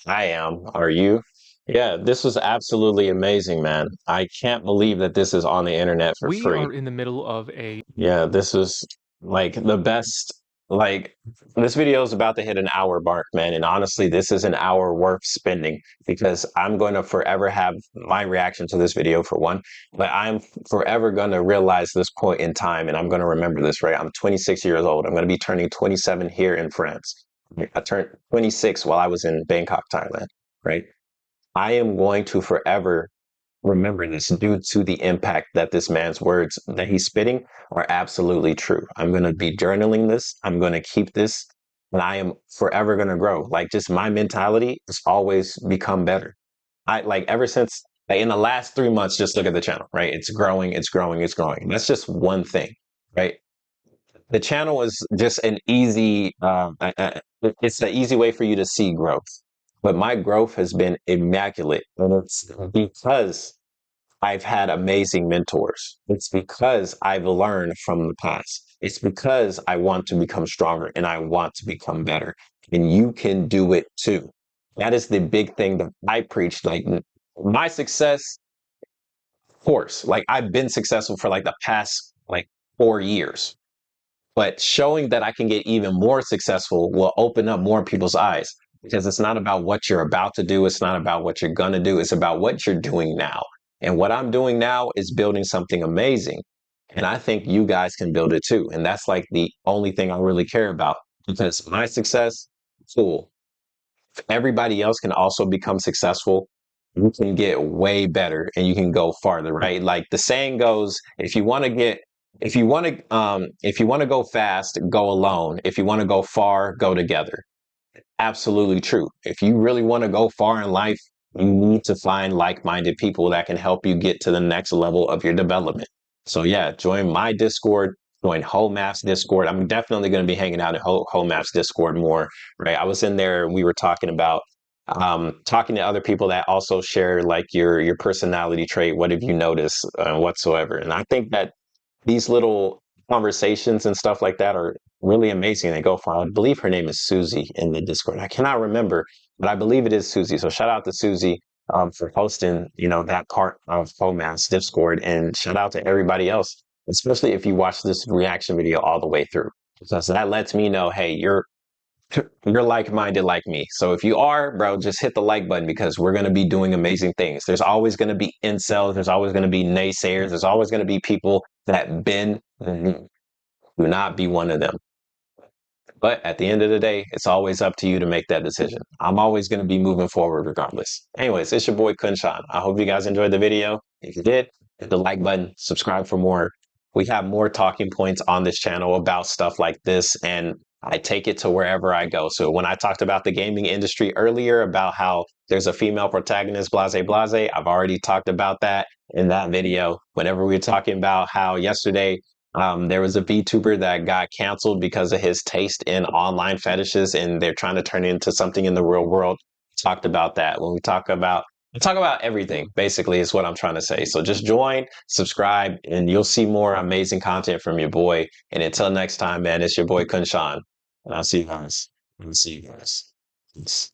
I am. Are you? Yeah, this was absolutely amazing, man. I can't believe that this is on the internet for We free. are in the middle of a Yeah, this was like the best. Like, this video is about to hit an hour mark, man. And honestly, this is an hour worth spending because I'm going to forever have my reaction to this video for one, but I'm forever going to realize this point in time and I'm going to remember this, right? I'm 26 years old. I'm going to be turning 27 here in France. I turned 26 while I was in Bangkok, Thailand, right? I am going to forever remember this due to the impact that this man's words that he's spitting are absolutely true. I'm going to be journaling this. I'm going to keep this and I am forever going to grow. Like just my mentality has always become better. I like ever since like in the last 3 months, just look at the channel, right? It's growing, it's growing, it's growing. That's just one thing, right? The channel is just an easy, it's the easy way for you to see growth. But my growth has been immaculate. And it's because I've had amazing mentors. It's because I've learned from the past. It's because I want to become stronger and I want to become better. And you can do it too. That is the big thing that I preach. Like my success, of course, like I've been successful for like the past like 4 years, but showing that I can get even more successful will open up more people's eyes because it's not about what you're about to do. It's not about what you're going to do. It's about what you're doing now. And what I'm doing now is building something amazing. And I think you guys can build it too. And that's like the only thing I really care about because my success, cool. If everybody else can also become successful, you can get way better and you can go farther, right? Like the saying goes, if you want to go fast, go alone. If you want to go far, go together. Absolutely true. If you really want to go far in life, you need to find like-minded people that can help you get to the next level of your development. So yeah, join my Discord, join Whole Maps Discord. I'm definitely going to be hanging out in Whole Maps Discord more, right? I was in there, we were talking about talking to other people that also share like your personality trait. What have you noticed whatsoever? And I think that these little conversations and stuff like that are really amazing. They go far. I believe her name is Susie in the Discord. I cannot remember, but I believe it is Susie. So shout out to Susie for hosting, that part of FOMAS Discord, and shout out to everybody else, especially if you watch this reaction video all the way through, because that lets me know, hey, you're like-minded like me. So if you are, bro, just hit the like button because we're going to be doing amazing things. There's always going to be incels. There's always going to be naysayers. There's always going to be people that bend the knee. Do not be one of them. But at the end of the day, it's always up to you to make that decision. I'm always going to be moving forward regardless. Anyways, it's your boy KhunShawn. I hope you guys enjoyed the video. If you did, hit the like button, subscribe for more. We have more talking points on this channel about stuff like this, and I take it to wherever I go. So when I talked about the gaming industry earlier, about how there's a female protagonist, blase blase, I've already talked about that in that video. Whenever we were talking about how yesterday there was a VTuber that got canceled because of his taste in online fetishes, and they're trying to turn it into something in the real world. Talked about that when we talk about everything. Basically, is what I'm trying to say. So just join, subscribe, and you'll see more amazing content from your boy. And until next time, man, it's your boy KhunShawn, and I'll see you guys. Peace.